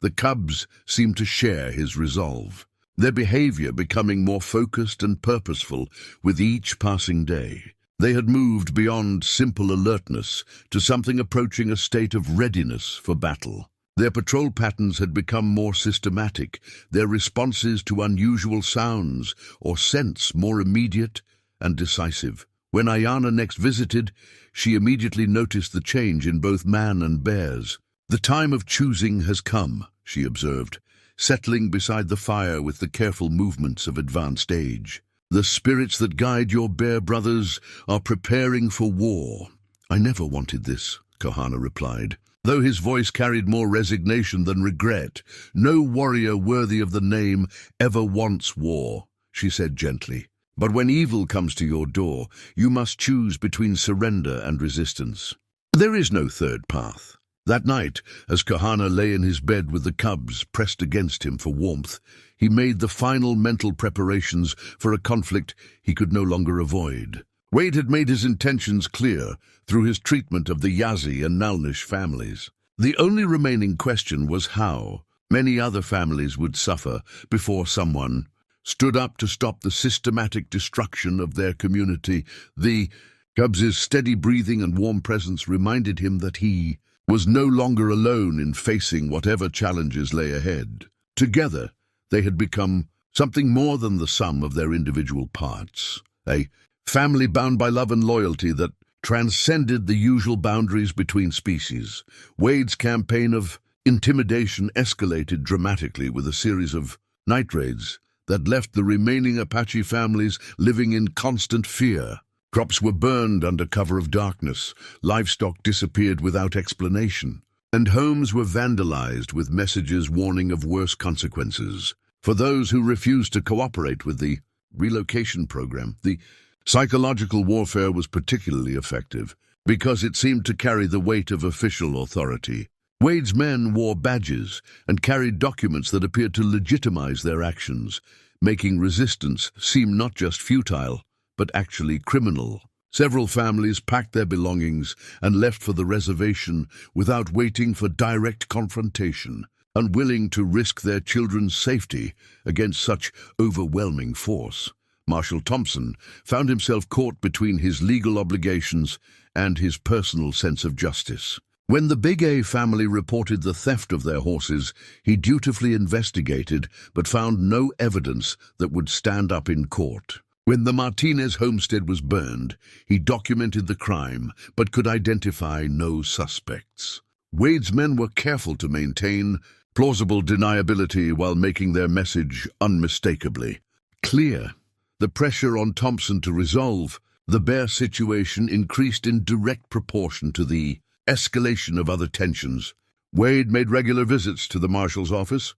The cubs seemed to share his resolve, their behavior becoming more focused and purposeful with each passing day. They had moved beyond simple alertness to something approaching a state of readiness for battle. Their patrol patterns had become more systematic, their responses to unusual sounds or scents more immediate and decisive. When Ayana next visited, she immediately noticed the change in both man and bears. "The time of choosing has come," she observed, settling beside the fire with the careful movements of advanced age. "The spirits that guide your bear brothers are preparing for war." "I never wanted this," Kohana replied. though his voice carried more resignation than regret. "No warrior worthy of the name ever wants war," she said gently. "But when evil comes to your door, you must choose between surrender and resistance. There is no third path." That night, as Kohana lay in his bed with the cubs pressed against him for warmth, he made the final mental preparations for a conflict he could no longer avoid. Wade had made his intentions clear through his treatment of the Yazi and Nalnish families. The only remaining question was how many other families would suffer before someone stood up to stop the systematic destruction of their community. The cubs' steady breathing and warm presence reminded him that he was no longer alone in facing whatever challenges lay ahead. Together, they had become something more than the sum of their individual parts, a family bound by love and loyalty that transcended the usual boundaries between species. Wade's campaign of intimidation escalated dramatically with a series of night raids that left the remaining Apache families living in constant fear. Crops were burned under cover of darkness, livestock disappeared without explanation, and homes were vandalized with messages warning of worse consequences. For those who refused to cooperate with the relocation program, the psychological warfare was particularly effective because it seemed to carry the weight of official authority. Wade's men wore badges and carried documents that appeared to legitimize their actions, making resistance seem not just futile, but actually criminal. Several families packed their belongings and left for the reservation without waiting for direct confrontation, unwilling to risk their children's safety against such overwhelming force. Marshal Thompson found himself caught between his legal obligations and his personal sense of justice. When the Big A family reported the theft of their horses, he dutifully investigated but found no evidence that would stand up in court. When the Martinez homestead was burned, he documented the crime but could identify no suspects. Wade's men were careful to maintain plausible deniability while making their message unmistakably clear. The pressure on Thompson to resolve the Bear situation increased in direct proportion to the escalation of other tensions. Wade made regular visits to the marshal's office,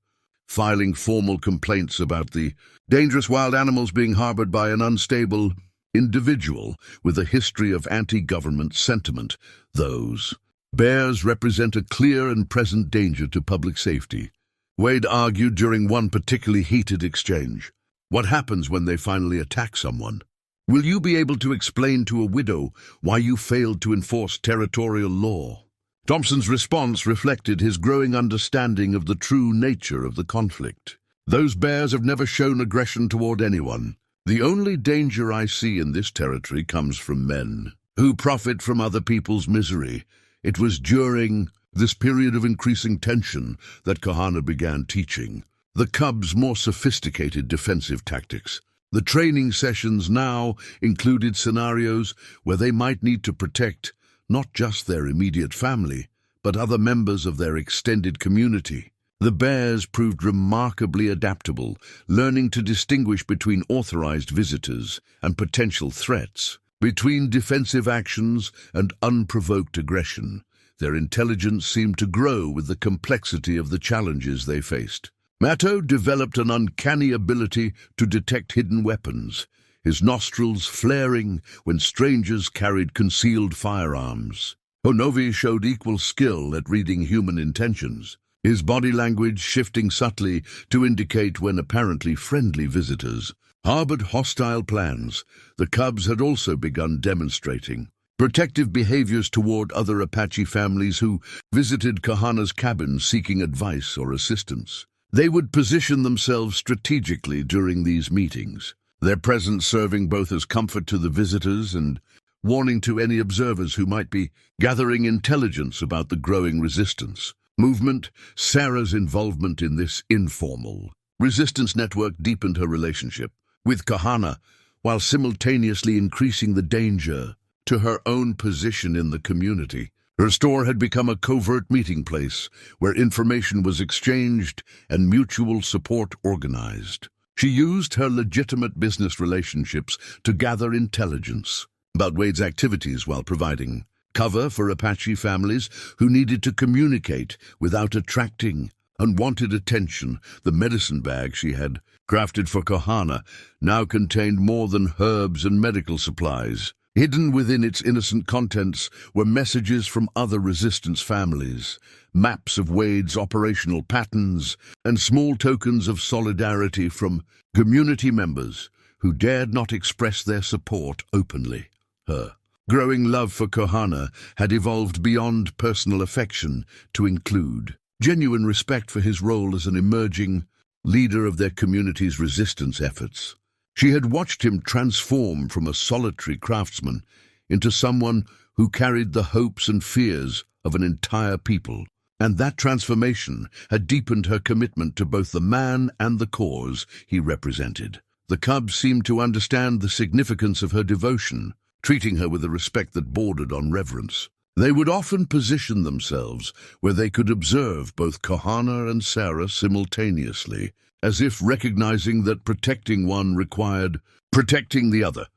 filing formal complaints about the dangerous wild animals being harbored by an unstable individual with a history of anti-government sentiment. Those bears represent a clear and present danger to public safety, Wade argued during one particularly heated exchange. What happens when they finally attack someone? Will you be able to explain to a widow why you failed to enforce territorial law? Thompson's response reflected his growing understanding of the true nature of the conflict. Those bears have never shown aggression toward anyone. The only danger I see in this territory comes from men who profit from other people's misery. It was during this period of increasing tension that Kohana began teaching the cubs more sophisticated defensive tactics. The training sessions now included scenarios where they might need to protect not just their immediate family, but other members of their extended community. The bears proved remarkably adaptable, learning to distinguish between authorized visitors and potential threats, between defensive actions and unprovoked aggression. Their intelligence seemed to grow with the complexity of the challenges they faced. Matto developed an uncanny ability to detect hidden weapons, his nostrils flaring when strangers carried concealed firearms. Honovi showed equal skill at reading human intentions, his body language shifting subtly to indicate when apparently friendly visitors harbored hostile plans. The cubs had also begun demonstrating protective behaviors toward other Apache families who visited Kohana's cabin seeking advice or assistance. They would position themselves strategically during these meetings, their presence serving both as comfort to the visitors and warning to any observers who might be gathering intelligence about the growing resistance movement. Sarah's involvement in this informal resistance network deepened her relationship with Kohana while simultaneously increasing the danger to her own position in the community. Her store had become a covert meeting place where information was exchanged and mutual support organized. She used her legitimate business relationships to gather intelligence about Wade's activities while providing cover for Apache families who needed to communicate without attracting unwanted attention. The medicine bag she had crafted for Kohana now contained more than herbs and medical supplies. Hidden within its innocent contents were messages from other resistance families, maps of Wade's operational patterns, and small tokens of solidarity from community members who dared not express their support openly. Her growing love for Kohana had evolved beyond personal affection to include genuine respect for his role as an emerging leader of their community's resistance efforts. She had watched him transform from a solitary craftsman into someone who carried the hopes and fears of an entire people, and that transformation had deepened her commitment to both the man and the cause he represented. The cubs seemed to understand the significance of her devotion, treating her with a respect that bordered on reverence. They would often position themselves where they could observe both Kohana and Sarah simultaneously, as if recognizing that protecting one required protecting the other.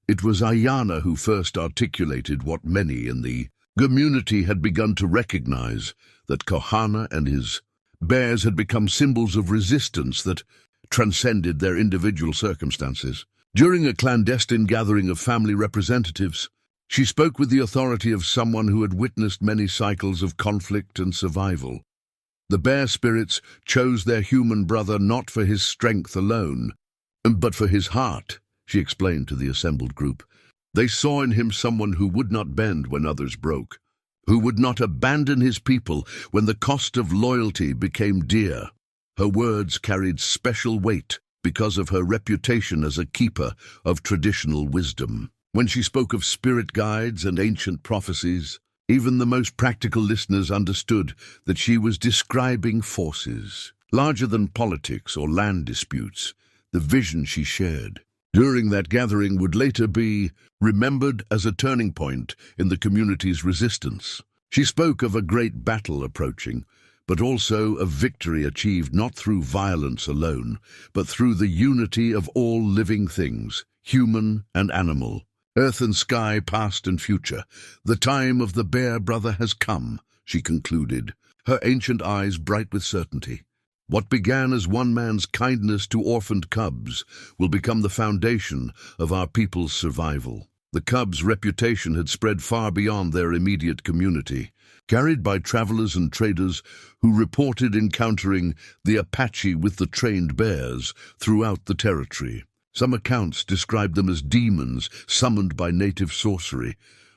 It was Ayana who first articulated what many in the community had begun to recognize, that Kohana and his bears had become symbols of resistance that transcended their individual circumstances. During a clandestine gathering of family representatives, she spoke with the authority of someone who had witnessed many cycles of conflict and survival. The bear spirits chose their human brother not for his strength alone, but for his heart, she explained to the assembled group. They saw in him someone who would not bend when others broke, who would not abandon his people when the cost of loyalty became dear. Her words carried special weight because of her reputation as a keeper of traditional wisdom. When she spoke of spirit guides and ancient prophecies, even the most practical listeners understood that she was describing forces larger than politics or land disputes. The vision she shared during that gathering would later be remembered as a turning point in the community's resistance. She spoke of a great battle approaching, but also of victory achieved not through violence alone, but through the unity of all living things, human and animal. Earth and sky, past and future. The time of the bear brother has come, she concluded, her ancient eyes bright with certainty. What began as one man's kindness to orphaned cubs will become the foundation of our people's survival. The cubs' reputation had spread far beyond their immediate community, carried by travelers and traders who reported encountering the Apache with the trained bears throughout the territory. Some accounts described them as demons summoned by native sorcery,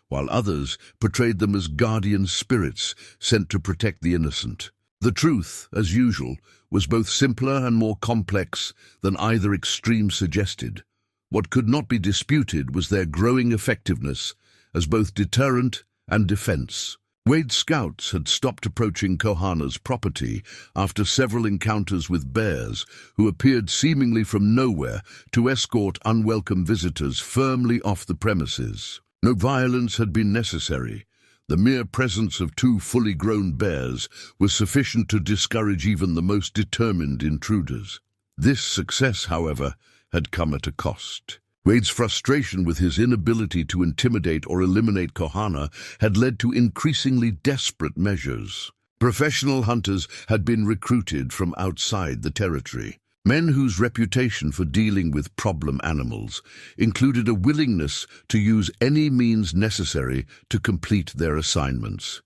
while others portrayed them as guardian spirits sent to protect the innocent. The truth, as usual, was both simpler and more complex than either extreme suggested. What could not be disputed was their growing effectiveness as both deterrent and defense. Wade's scouts had stopped approaching Kohana's property after several encounters with bears who appeared seemingly from nowhere to escort unwelcome visitors firmly off the premises. No violence had been necessary. The mere presence of two fully grown bears was sufficient to discourage even the most determined intruders. This success, however, had come at a cost. Wade's frustration with his inability to intimidate or eliminate Kohana had led to increasingly desperate measures. Professional hunters had been recruited from outside the territory, men whose reputation for dealing with problem animals included a willingness to use any means necessary to complete their assignments.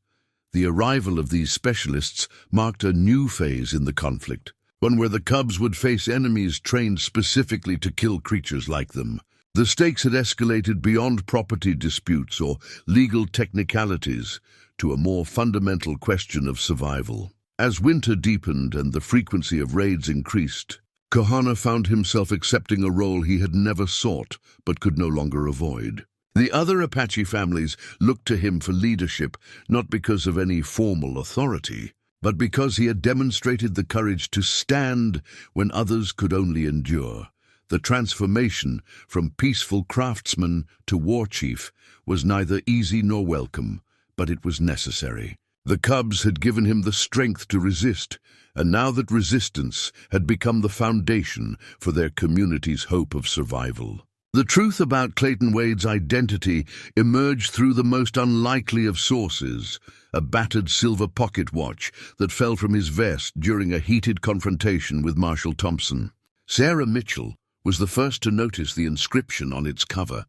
The arrival of these specialists marked a new phase in the conflict, one where the cubs would face enemies trained specifically to kill creatures like them. The stakes had escalated beyond property disputes or legal technicalities to a more fundamental question of survival. As winter deepened and the frequency of raids increased, Kohana found himself accepting a role he had never sought but could no longer avoid. The other Apache families looked to him for leadership, not because of any formal authority, but because he had demonstrated the courage to stand when others could only endure. The transformation from peaceful craftsman to war chief was neither easy nor welcome, but it was necessary. The cubs had given him the strength to resist, and now that resistance had become the foundation for their community's hope of survival. The truth about Clayton Wade's identity emerged through the most unlikely of sources, a battered silver pocket watch that fell from his vest during a heated confrontation with Marshal Thompson. Sarah Mitchell was the first to notice the inscription on its cover,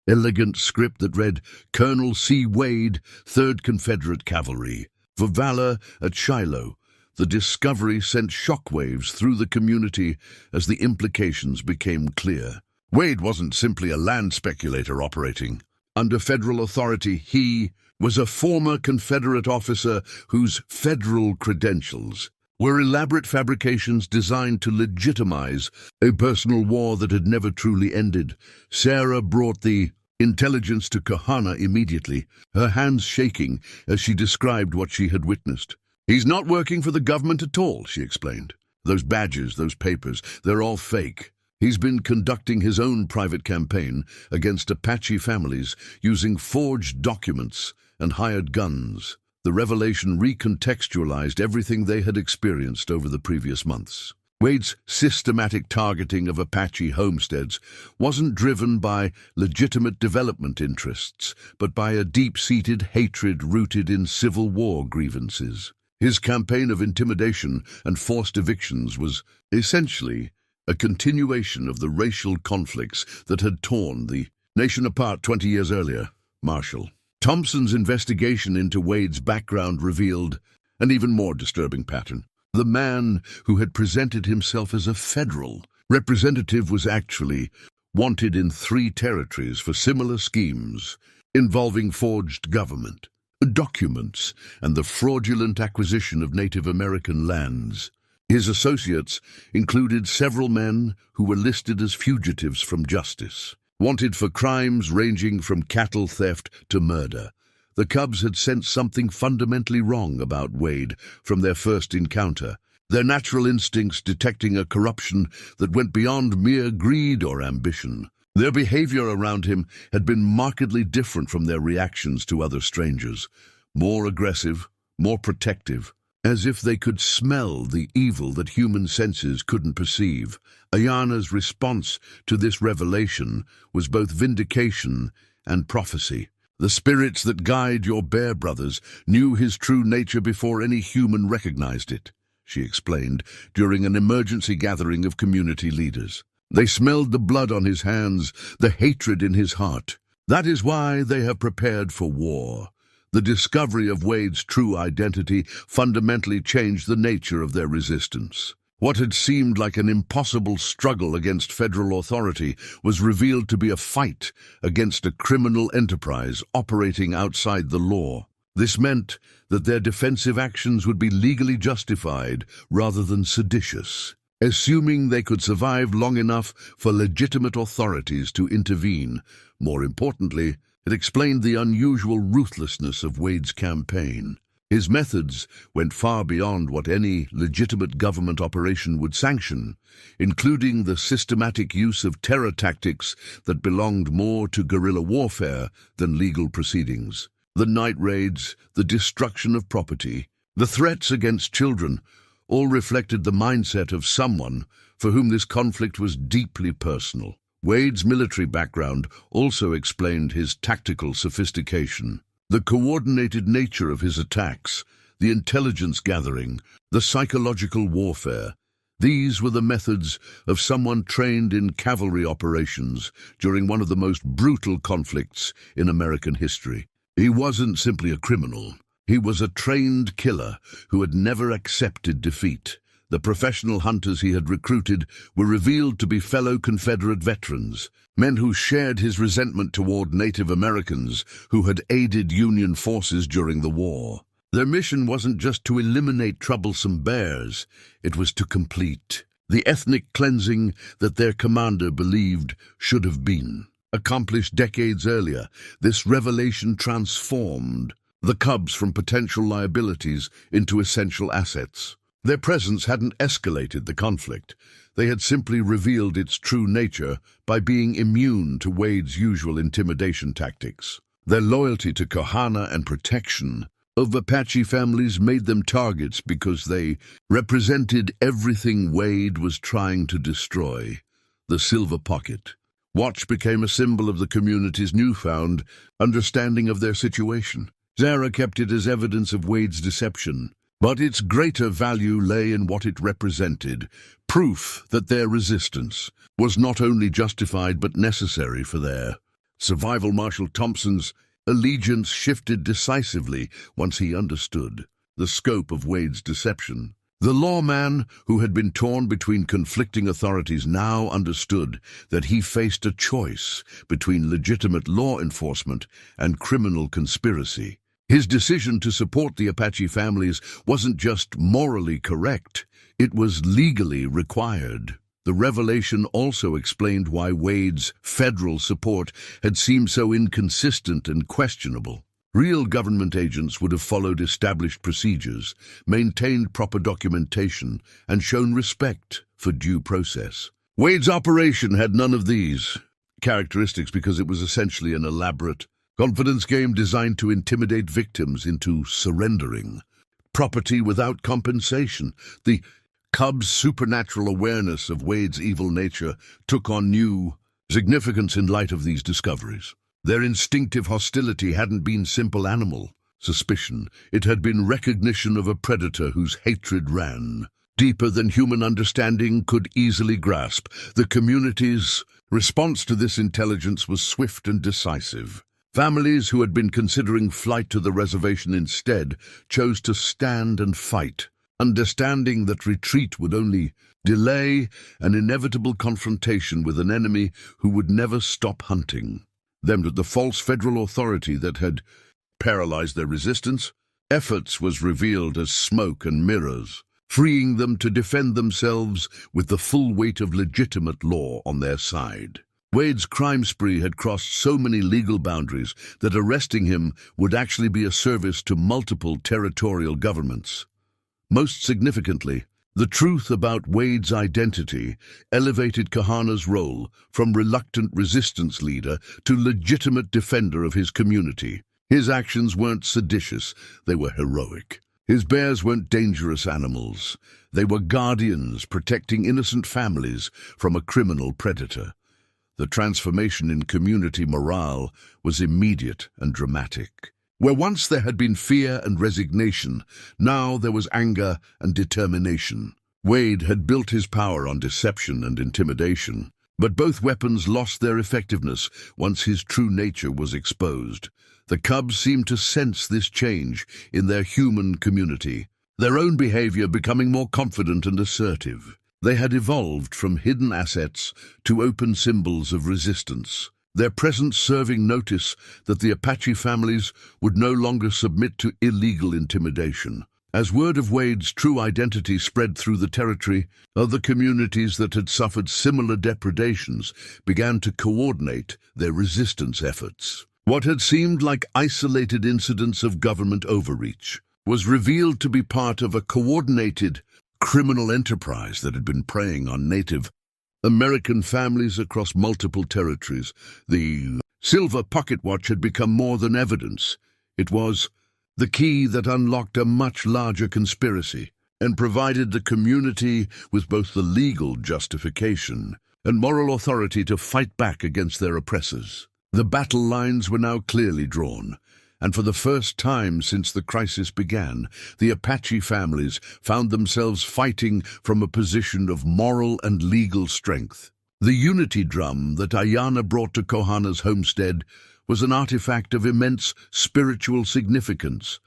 elegant script that read, "Colonel C. Wade, 3rd Confederate Cavalry, for valor at Shiloh." The discovery sent shockwaves through the community as the implications became clear. Wade wasn't simply a land speculator operating. Under federal authority, he was a former Confederate officer whose federal credentials were elaborate fabrications designed to legitimize a personal war that had never truly ended. Sarah brought the intelligence to Kohana immediately, her hands shaking as she described what she had witnessed. "He's not working for the government at all," she explained. "Those badges, those papers, they're all fake. He's been conducting his own private campaign against Apache families using forged documents and hired guns." The revelation recontextualized everything they had experienced over the previous months. Wade's systematic targeting of Apache homesteads wasn't driven by legitimate development interests, but by a deep-seated hatred rooted in Civil War grievances. His campaign of intimidation and forced evictions was essentially a continuation of the racial conflicts that had torn the nation apart 20 years earlier. Marshal Thompson's investigation into Wade's background revealed an even more disturbing pattern. The man who had presented himself as a federal representative was actually wanted in 3 territories for similar schemes involving forged government documents and the fraudulent acquisition of Native American lands. His associates included several men who were listed as fugitives from justice, wanted for crimes ranging from cattle theft to murder. The Cubs had sensed something fundamentally wrong about Wade from their first encounter, their natural instincts detecting a corruption that went beyond mere greed or ambition. Their behavior around him had been markedly different from their reactions to other strangers, more aggressive, more protective, as if they could smell the evil that human senses couldn't perceive. Ayana's response to this revelation was both vindication and prophecy. "The spirits that guide your bear brothers knew his true nature before any human recognized it," she explained during an emergency gathering of community leaders. "They smelled the blood on his hands, the hatred in his heart. That is why they have prepared for war." The discovery of Wade's true identity fundamentally changed the nature of their resistance. What had seemed like an impossible struggle against federal authority was revealed to be a fight against a criminal enterprise operating outside the law. This meant that their defensive actions would be legally justified rather than seditious, assuming they could survive long enough for legitimate authorities to intervene. More importantly, it explained the unusual ruthlessness of Wade's campaign. His methods went far beyond what any legitimate government operation would sanction, including the systematic use of terror tactics that belonged more to guerrilla warfare than legal proceedings. The night raids, the destruction of property, the threats against children, all reflected the mindset of someone for whom this conflict was deeply personal. Wade's military background also explained his tactical sophistication. The coordinated nature of his attacks, the intelligence gathering, the psychological warfare, these were the methods of someone trained in cavalry operations during one of the most brutal conflicts in American history. He wasn't simply a criminal. He was a trained killer who had never accepted defeat. The professional hunters he had recruited were revealed to be fellow Confederate veterans, men who shared his resentment toward Native Americans who had aided Union forces during the war. Their mission wasn't just to eliminate troublesome bears, it was to complete the ethnic cleansing that their commander believed should have been accomplished decades earlier. This revelation transformed the Cubs from potential liabilities into essential assets. Their presence hadn't escalated the conflict. They had simply revealed its true nature by being immune to Wade's usual intimidation tactics. Their loyalty to Kohana and protection of Apache families made them targets because they represented everything Wade was trying to destroy: the silver pocket. Watch became a symbol of the community's newfound understanding of their situation. Zara kept it as evidence of Wade's deception, but its greater value lay in what it represented, proof that their resistance was not only justified but necessary for their survival. Marshal Thompson's allegiance shifted decisively once he understood the scope of Wade's deception. The lawman, who had been torn between conflicting authorities, now understood that he faced a choice between legitimate law enforcement and criminal conspiracy. His decision to support the Apache families wasn't just morally correct, it was legally required. The revelation also explained why Wade's federal support had seemed so inconsistent and questionable. Real government agents would have followed established procedures, maintained proper documentation, and shown respect for due process. Wade's operation had none of these characteristics because it was essentially an elaborate confidence game designed to intimidate victims into surrendering property without compensation. The Cubs' supernatural awareness of Wade's evil nature took on new significance in light of these discoveries. Their instinctive hostility hadn't been simple animal suspicion. It had been recognition of a predator whose hatred ran deeper than human understanding could easily grasp. The community's response to this intelligence was swift and decisive. Families who had been considering flight to the reservation instead chose to stand and fight, understanding that retreat would only delay an inevitable confrontation with an enemy who would never stop hunting them. The false federal authority that had paralyzed their resistance efforts was revealed as smoke and mirrors, freeing them to defend themselves with the full weight of legitimate law on their side. Wade's crime spree had crossed so many legal boundaries that arresting him would actually be a service to multiple territorial governments. Most significantly, the truth about Wade's identity elevated Kohana's role from reluctant resistance leader to legitimate defender of his community. His actions weren't seditious, they were heroic. His bears weren't dangerous animals. They were guardians protecting innocent families from a criminal predator. The transformation in community morale was immediate and dramatic. Where once there had been fear and resignation, now there was anger and determination. Wade had built his power on deception and intimidation, but both weapons lost their effectiveness once his true nature was exposed. The Cubs seemed to sense this change in their human community, their own behavior becoming more confident and assertive. They had evolved from hidden assets to open symbols of resistance, their presence serving notice that the Apache families would no longer submit to illegal intimidation. As word of Wade's true identity spread through the territory, other communities that had suffered similar depredations began to coordinate their resistance efforts. What had seemed like isolated incidents of government overreach was revealed to be part of a coordinated criminal enterprise that had been preying on Native American families across multiple territories. The silver pocket watch had become more than evidence. It was the key that unlocked a much larger conspiracy and provided the community with both the legal justification and moral authority to fight back against their oppressors. The battle lines were now clearly drawn, and for the first time since the crisis began, the Apache families found themselves fighting from a position of moral and legal strength. The unity drum that Ayana brought to Kohana's homestead was an artifact of immense spiritual significance,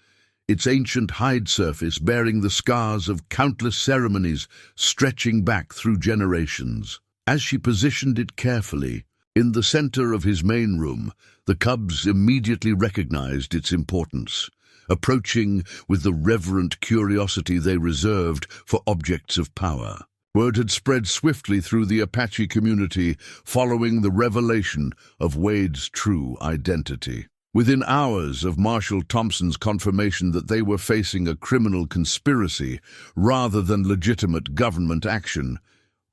its ancient hide surface bearing the scars of countless ceremonies stretching back through generations. As she positioned it carefully, in the center of his main room, the Cubs immediately recognized its importance, approaching with the reverent curiosity they reserved for objects of power. Word had spread swiftly through the Apache community following the revelation of Wade's true identity. Within hours of Marshal Thompson's confirmation that they were facing a criminal conspiracy rather than legitimate government action,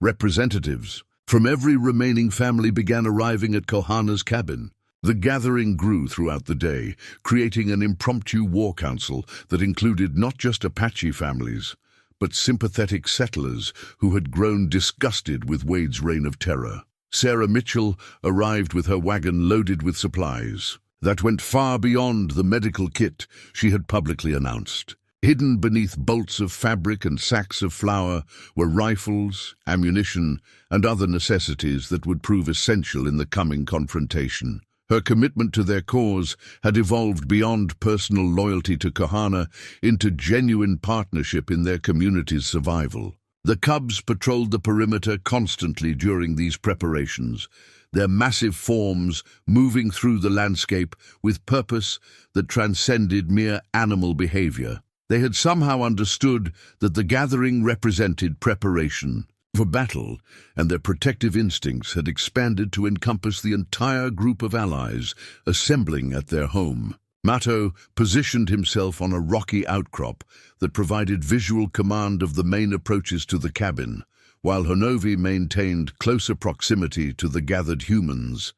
representatives from every remaining family began arriving at Kohana's cabin. The gathering grew throughout the day, creating an impromptu war council that included not just Apache families, but sympathetic settlers who had grown disgusted with Wade's reign of terror. Sarah Mitchell arrived with her wagon loaded with supplies that went far beyond the medical kit she had publicly announced. Hidden beneath bolts of fabric and sacks of flour were rifles, ammunition, and other necessities that would prove essential in the coming confrontation. Her commitment to their cause had evolved beyond personal loyalty to Kohana into genuine partnership in their community's survival. The cubs patrolled the perimeter constantly during these preparations, their massive forms moving through the landscape with purpose that transcended mere animal behavior. They had somehow understood that the gathering represented preparation for battle, and their protective instincts had expanded to encompass the entire group of allies assembling at their home. Mato positioned himself on a rocky outcrop that provided visual command of the main approaches to the cabin, while Honovi maintained closer proximity to the gathered humans,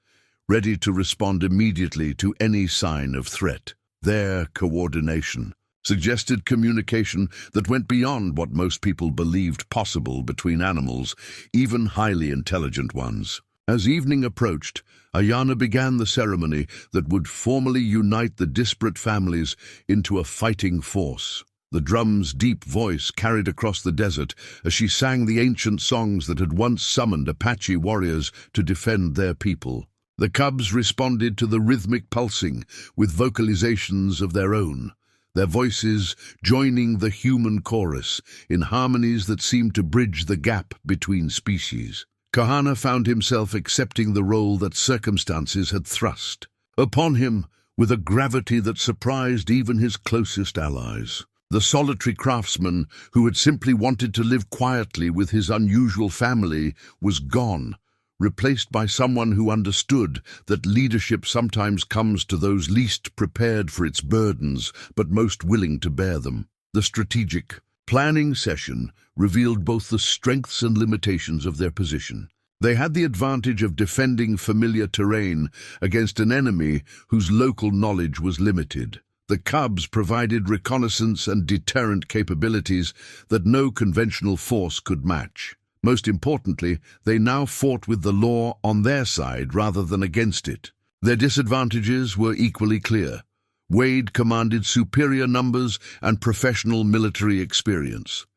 ready to respond immediately to any sign of threat. Their coordination suggested communication that went beyond what most people believed possible between animals, even highly intelligent ones. As evening approached, Ayana began the ceremony that would formally unite the disparate families into a fighting force. The drum's deep voice carried across the desert as she sang the ancient songs that had once summoned Apache warriors to defend their people. The cubs responded to the rhythmic pulsing with vocalizations of their own, their voices joining the human chorus in harmonies that seemed to bridge the gap between species. Kohana found himself accepting the role that circumstances had thrust upon him with a gravity that surprised even his closest allies. The solitary craftsman who had simply wanted to live quietly with his unusual family was gone, replaced by someone who understood that leadership sometimes comes to those least prepared for its burdens, but most willing to bear them. The strategic planning session revealed both the strengths and limitations of their position. They had the advantage of defending familiar terrain against an enemy whose local knowledge was limited. The cubs provided reconnaissance and deterrent capabilities that no conventional force could match. Most importantly, they now fought with the law on their side rather than against it. Their disadvantages were equally clear. Wade commanded superior numbers and professional military experience.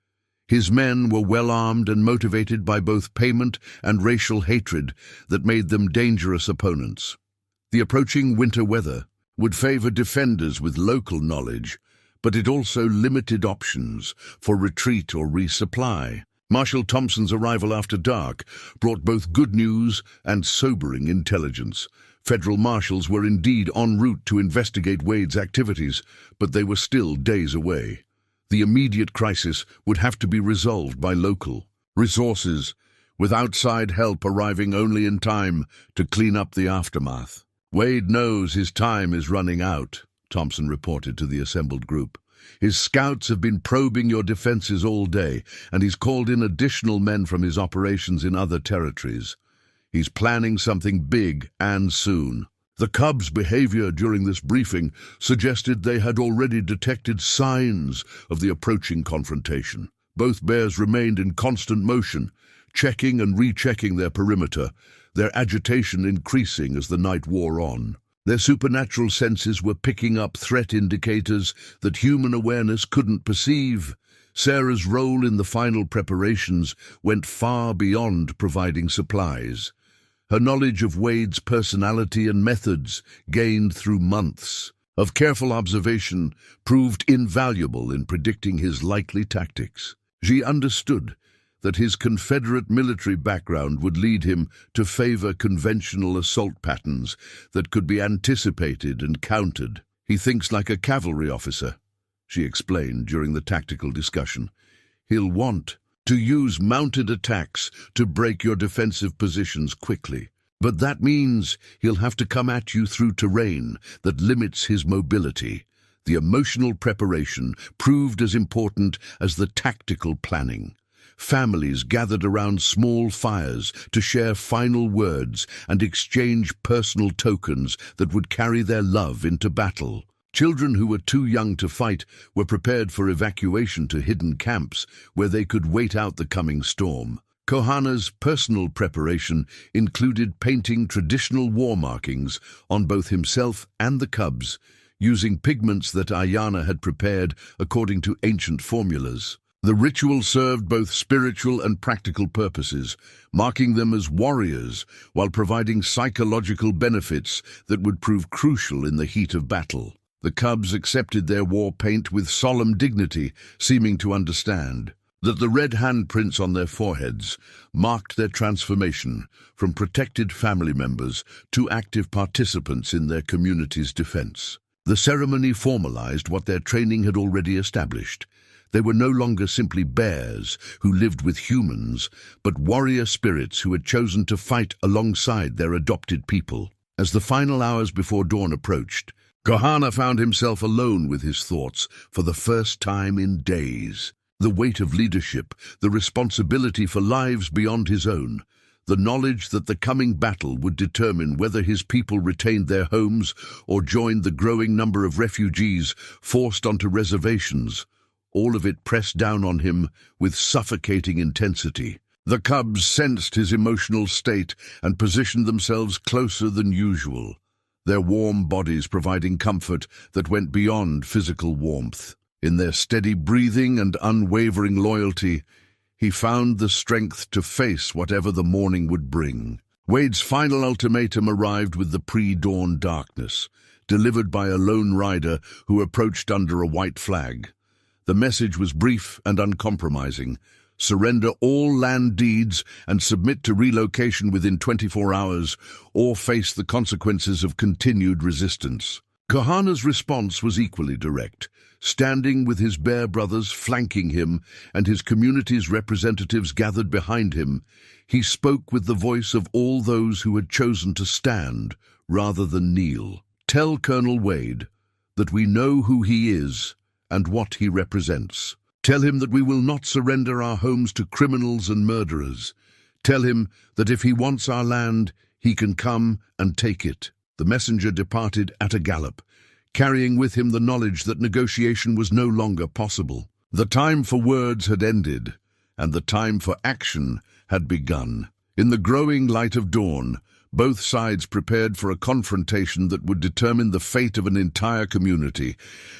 His men were well-armed and motivated by both payment and racial hatred that made them dangerous opponents. The approaching winter weather would favor defenders with local knowledge, but it also limited options for retreat or resupply. Marshal Thompson's arrival after dark brought both good news and sobering intelligence. Federal marshals were indeed en route to investigate Wade's activities, but they were still days away. The immediate crisis would have to be resolved by local resources, with outside help arriving only in time to clean up the aftermath. "Wade knows his time is running out," Thompson reported to the assembled group. "His scouts have been probing your defenses all day, and he's called in additional men from his operations in other territories. He's planning something big and soon." The cubs' behavior during this briefing suggested they had already detected signs of the approaching confrontation. Both bears remained in constant motion, checking and rechecking their perimeter, their agitation increasing as the night wore on. Their supernatural senses were picking up threat indicators that human awareness couldn't perceive. Sarah's role in the final preparations went far beyond providing supplies. Her knowledge of Wade's personality and methods, gained through months of careful observation, proved invaluable in predicting his likely tactics. She understood that his Confederate military background would lead him to favor conventional assault patterns that could be anticipated and countered. "He thinks like a cavalry officer," she explained during the tactical discussion. "He'll want to use mounted attacks to break your defensive positions quickly. But that means he'll have to come at you through terrain that limits his mobility." The emotional preparation proved as important as the tactical planning. Families gathered around small fires to share final words and exchange personal tokens that would carry their love into battle. Children who were too young to fight were prepared for evacuation to hidden camps where they could wait out the coming storm. Kohana's personal preparation included painting traditional war markings on both himself and the cubs, using pigments that Ayana had prepared according to ancient formulas. The ritual served both spiritual and practical purposes, marking them as warriors while providing psychological benefits that would prove crucial in the heat of battle. The cubs accepted their war paint with solemn dignity, seeming to understand that the red handprints on their foreheads marked their transformation from protected family members to active participants in their community's defense. The ceremony formalized what their training had already established. They were no longer simply bears who lived with humans, but warrior spirits who had chosen to fight alongside their adopted people. As the final hours before dawn approached, Kohana found himself alone with his thoughts for the first time in days. The weight of leadership, the responsibility for lives beyond his own, the knowledge that the coming battle would determine whether his people retained their homes or joined the growing number of refugees forced onto reservations, all of it pressed down on him with suffocating intensity. The cubs sensed his emotional state and positioned themselves closer than usual, their warm bodies providing comfort that went beyond physical warmth. In their steady breathing and unwavering loyalty, he found the strength to face whatever the morning would bring. Wade's final ultimatum arrived with the pre-dawn darkness, delivered by a lone rider who approached under a white flag. The message was brief and uncompromising: surrender all land deeds and submit to relocation within 24 hours, or face the consequences of continued resistance. Kohana's response was equally direct. Standing with his bear brothers flanking him and his community's representatives gathered behind him, he spoke with the voice of all those who had chosen to stand rather than kneel. Tell Colonel Wade that we know who he is and what he represents. Tell him that we will not surrender our homes to criminals and murderers. Tell him that if he wants our land, he can come and take it. The messenger departed at a gallop, carrying with him the knowledge that negotiation was no longer possible. The time for words had ended, and the time for action had begun. In the growing light of dawn, both sides prepared for a confrontation that would determine the fate of an entire community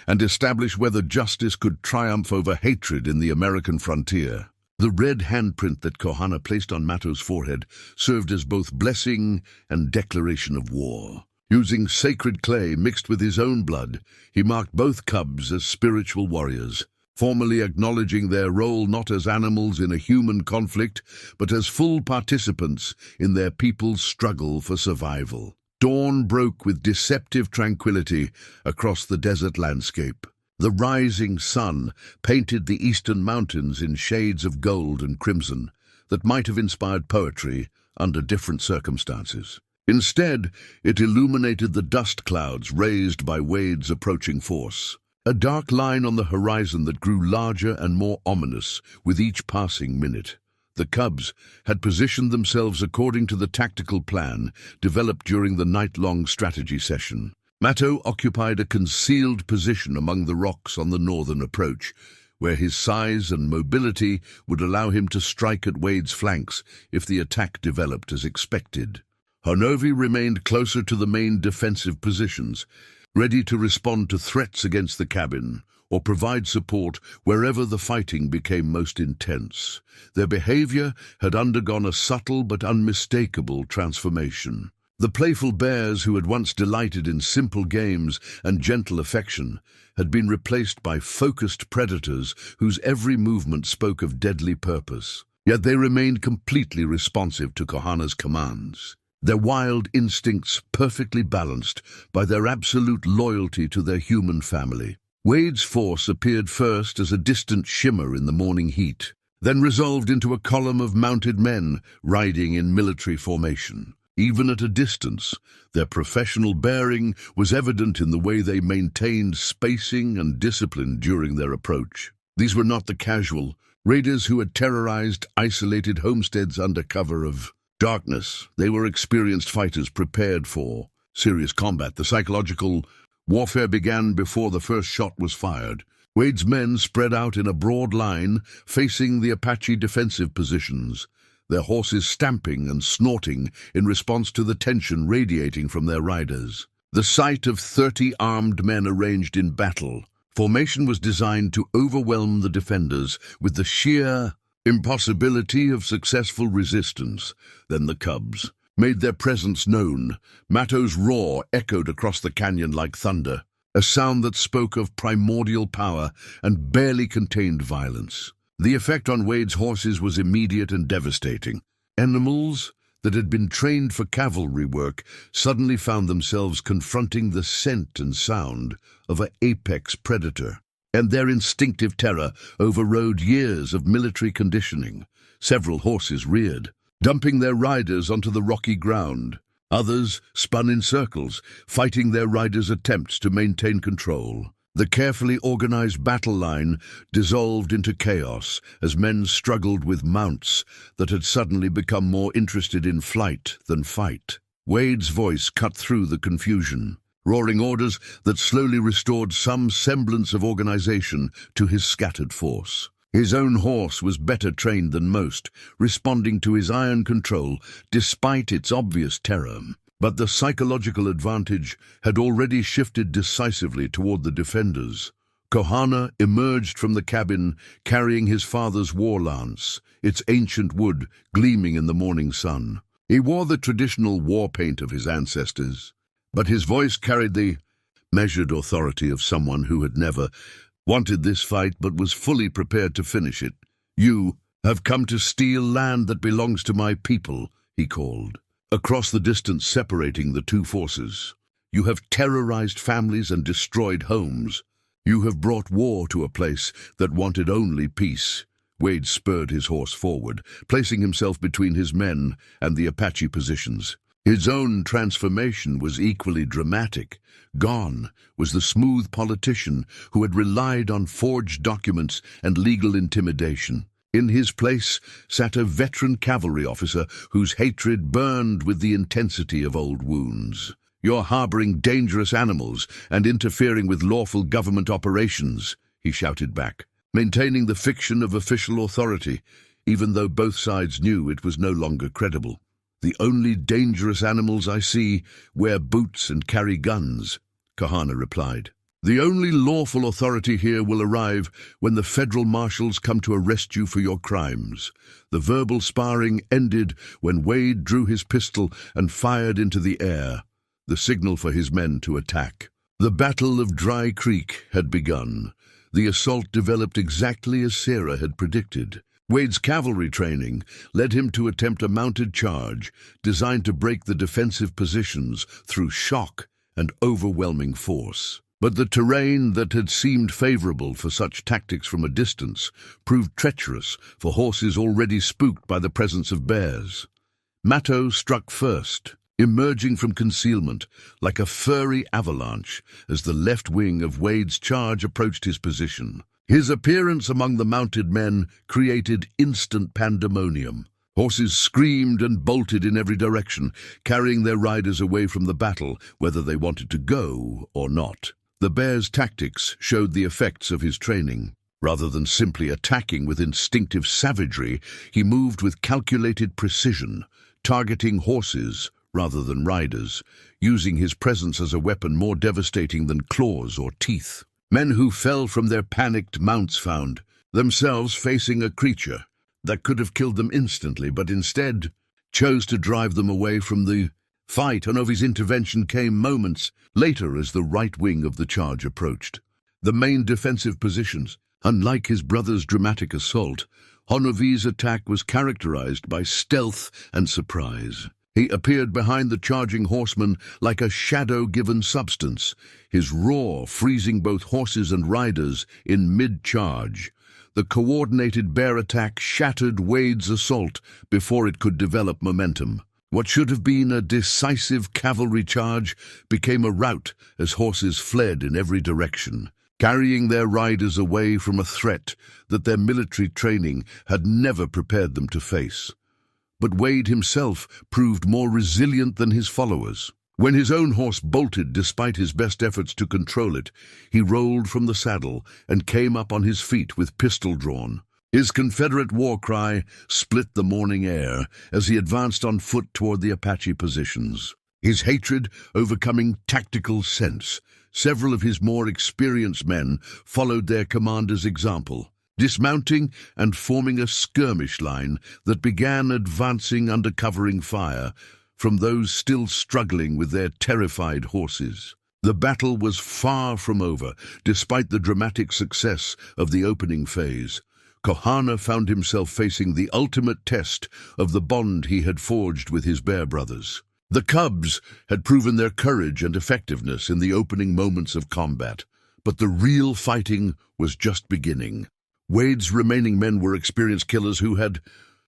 and establish whether justice could triumph over hatred in the American frontier. The red handprint that Kohana placed on Mato's forehead served as both blessing and declaration of war. Using sacred clay mixed with his own blood, he marked both cubs as spiritual warriors, formally acknowledging their role not as animals in a human conflict, but as full participants in their people's struggle for survival. Dawn broke with deceptive tranquility across the desert landscape. The rising sun painted the eastern mountains in shades of gold and crimson that might have inspired poetry under different circumstances. Instead, it illuminated the dust clouds raised by Wade's approaching force, a dark line on the horizon that grew larger and more ominous with each passing minute. The cubs had positioned themselves according to the tactical plan developed during the night-long strategy session. Mato occupied a concealed position among the rocks on the northern approach, where his size and mobility would allow him to strike at Wade's flanks if the attack developed as expected. Hanovi remained closer to the main defensive positions, ready to respond to threats against the cabin or provide support wherever the fighting became most intense. Their behavior had undergone a subtle but unmistakable transformation. The playful bears who had once delighted in simple games and gentle affection had been replaced by focused predators whose every movement spoke of deadly purpose. Yet they remained completely responsive to Kohana's commands, their wild instincts perfectly balanced by their absolute loyalty to their human family. Wade's force appeared first as a distant shimmer in the morning heat, then resolved into a column of mounted men riding in military formation. Even at a distance, their professional bearing was evident in the way they maintained spacing and discipline during their approach. These were not the casual raiders who had terrorized isolated homesteads under cover of darkness. They were experienced fighters prepared for serious combat. The psychological warfare began before the first shot was fired. Wade's men spread out in a broad line, facing the Apache defensive positions, their horses stamping and snorting in response to the tension radiating from their riders. The sight of 30 armed men arranged in battle formation was designed to overwhelm the defenders with the sheer impossibility of successful resistance. Then the cubs made their presence known. Mato's roar echoed across the canyon like thunder, a sound that spoke of primordial power and barely contained violence. The effect on Wade's horses was immediate and devastating. Animals that had been trained for cavalry work suddenly found themselves confronting the scent and sound of an apex predator, and their instinctive terror overrode years of military conditioning. Several horses reared, dumping their riders onto the rocky ground. Others spun in circles, fighting their riders' attempts to maintain control. The carefully organized battle line dissolved into chaos as men struggled with mounts that had suddenly become more interested in flight than fight. Wade's voice cut through the confusion, roaring orders that slowly restored some semblance of organization to his scattered force. His own horse was better trained than most, responding to his iron control despite its obvious terror. But the psychological advantage had already shifted decisively toward the defenders. Kohana emerged from the cabin carrying his father's war lance, its ancient wood gleaming in the morning sun. He wore the traditional war paint of his ancestors, but his voice carried the measured authority of someone who had never wanted this fight but was fully prepared to finish it. "You have come to steal land that belongs to my people," he called. Across the distance separating the two forces, "You have terrorized families and destroyed homes. You have brought war to a place that wanted only peace." Wade spurred his horse forward, placing himself between his men and the Apache positions. His own transformation was equally dramatic. Gone was the smooth politician who had relied on forged documents and legal intimidation. In his place sat a veteran cavalry officer whose hatred burned with the intensity of old wounds. "You're harboring dangerous animals and interfering with lawful government operations," he shouted back, maintaining the fiction of official authority, even though both sides knew it was no longer credible. "The only dangerous animals I see wear boots and carry guns," Kohana replied. "The only lawful authority here will arrive when the federal marshals come to arrest you for your crimes." The verbal sparring ended when Wade drew his pistol and fired into the air, the signal for his men to attack. The Battle of Dry Creek had begun. The assault developed exactly as Sarah had predicted. Wade's cavalry training led him to attempt a mounted charge designed to break the defensive positions through shock and overwhelming force. But the terrain that had seemed favorable for such tactics from a distance proved treacherous for horses already spooked by the presence of bears. Mato struck first, emerging from concealment like a furry avalanche as the left wing of Wade's charge approached his position. His appearance among the mounted men created instant pandemonium. Horses screamed and bolted in every direction, carrying their riders away from the battle, whether they wanted to go or not. The bear's tactics showed the effects of his training. Rather than simply attacking with instinctive savagery, he moved with calculated precision, targeting horses rather than riders, using his presence as a weapon more devastating than claws or teeth. Men who fell from their panicked mounts found themselves facing a creature that could have killed them instantly, but instead chose to drive them away from the fight. Hanovi's intervention came moments later as the right wing of the charge approached. The main defensive positions, unlike his brother's dramatic assault, Hanovi's attack was characterized by stealth and surprise. He appeared behind the charging horsemen like a shadow-given substance, his roar freezing both horses and riders in mid-charge. The coordinated bear attack shattered Wade's assault before it could develop momentum. What should have been a decisive cavalry charge became a rout as horses fled in every direction, carrying their riders away from a threat that their military training had never prepared them to face. But Wade himself proved more resilient than his followers. When his own horse bolted despite his best efforts to control it, he rolled from the saddle and came up on his feet with pistol drawn. His Confederate war cry split the morning air as he advanced on foot toward the Apache positions. His hatred overcoming tactical sense, several of his more experienced men followed their commander's example, dismounting and forming a skirmish line that began advancing under covering fire from those still struggling with their terrified horses. The battle was far from over, despite the dramatic success of the opening phase. Kohana found himself facing the ultimate test of the bond he had forged with his bear brothers. The cubs had proven their courage and effectiveness in the opening moments of combat, but the real fighting was just beginning. Wade's remaining men were experienced killers who had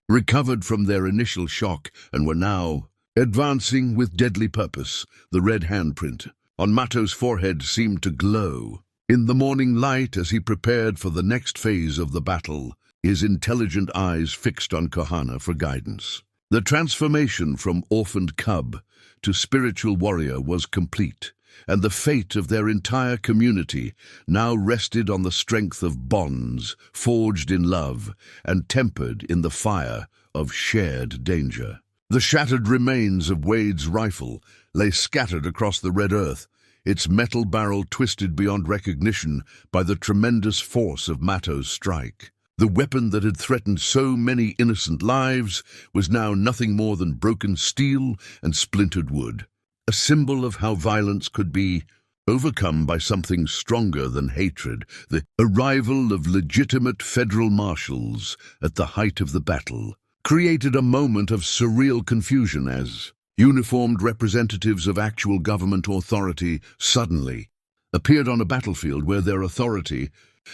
recovered from their initial shock and were now advancing with deadly purpose. The red handprint on Mato's forehead seemed to glow. In the morning light, as he prepared for the next phase of the battle, his intelligent eyes fixed on Kohana for guidance. The transformation from orphaned cub to spiritual warrior was complete, and the fate of their entire community now rested on the strength of bonds forged in love and tempered in the fire of shared danger. The shattered remains of Wade's rifle lay scattered across the red earth, its metal barrel twisted beyond recognition by the tremendous force of Mato's strike. The weapon that had threatened so many innocent lives was now nothing more than broken steel and splintered wood, a symbol of how violence could be overcome by something stronger than hatred. The arrival of legitimate federal marshals at the height of the battle created a moment of surreal confusion as uniformed representatives of actual government authority suddenly appeared on a battlefield where their authority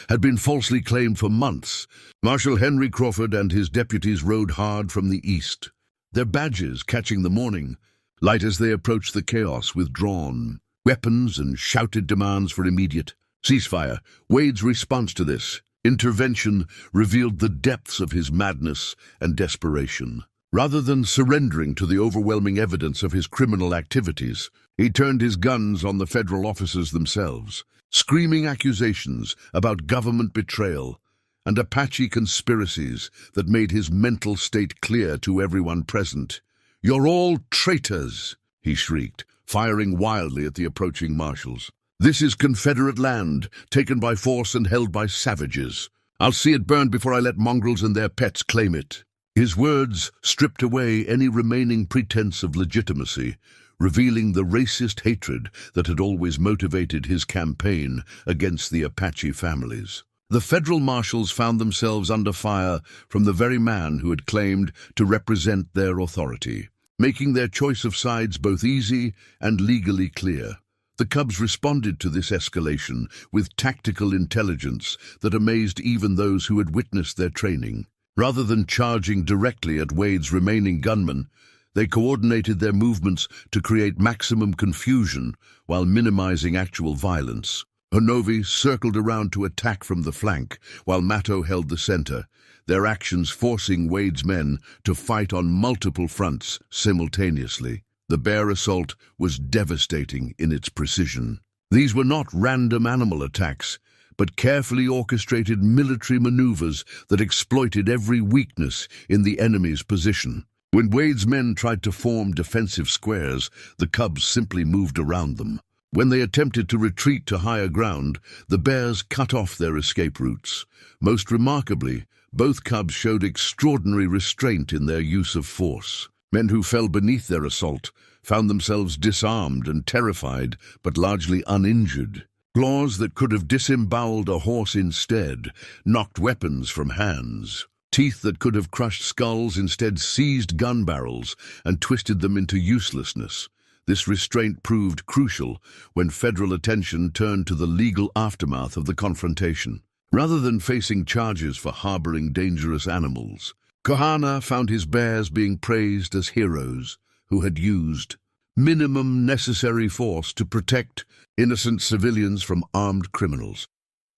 had been falsely claimed for months. Marshal Henry Crawford and his deputies rode hard from the east, their badges catching the morning light as they approached the chaos with drawn weapons and shouted demands for immediate ceasefire. Wade's response to this intervention revealed the depths of his madness and desperation. Rather than surrendering to the overwhelming evidence of his criminal activities, he turned his guns on the federal officers themselves, screaming accusations about government betrayal and Apache conspiracies that made his mental state clear to everyone present. "You're all traitors," he shrieked, firing wildly at the approaching marshals. "This is Confederate land, taken by force and held by savages. I'll see it burned before I let mongrels and their pets claim it." His words stripped away any remaining pretense of legitimacy, revealing the racist hatred that had always motivated his campaign against the Apache families. The federal marshals found themselves under fire from the very man who had claimed to represent their authority, making their choice of sides both easy and legally clear. The cubs responded to this escalation with tactical intelligence that amazed even those who had witnessed their training. Rather than charging directly at Wade's remaining gunmen, they coordinated their movements to create maximum confusion while minimizing actual violence. Honovi circled around to attack from the flank, while Mato held the center, their actions forcing Wade's men to fight on multiple fronts simultaneously. The bear assault was devastating in its precision. These were not random animal attacks, but carefully orchestrated military maneuvers that exploited every weakness in the enemy's position. When Wade's men tried to form defensive squares, the cubs simply moved around them. When they attempted to retreat to higher ground, the bears cut off their escape routes. Most remarkably, both cubs showed extraordinary restraint in their use of force. Men who fell beneath their assault found themselves disarmed and terrified, but largely uninjured. Claws that could have disemboweled a horse instead knocked weapons from hands. Teeth that could have crushed skulls instead seized gun barrels and twisted them into uselessness. This restraint proved crucial when federal attention turned to the legal aftermath of the confrontation. Rather than facing charges for harboring dangerous animals, Kohana found his bears being praised as heroes who had used minimum necessary force to protect innocent civilians from armed criminals.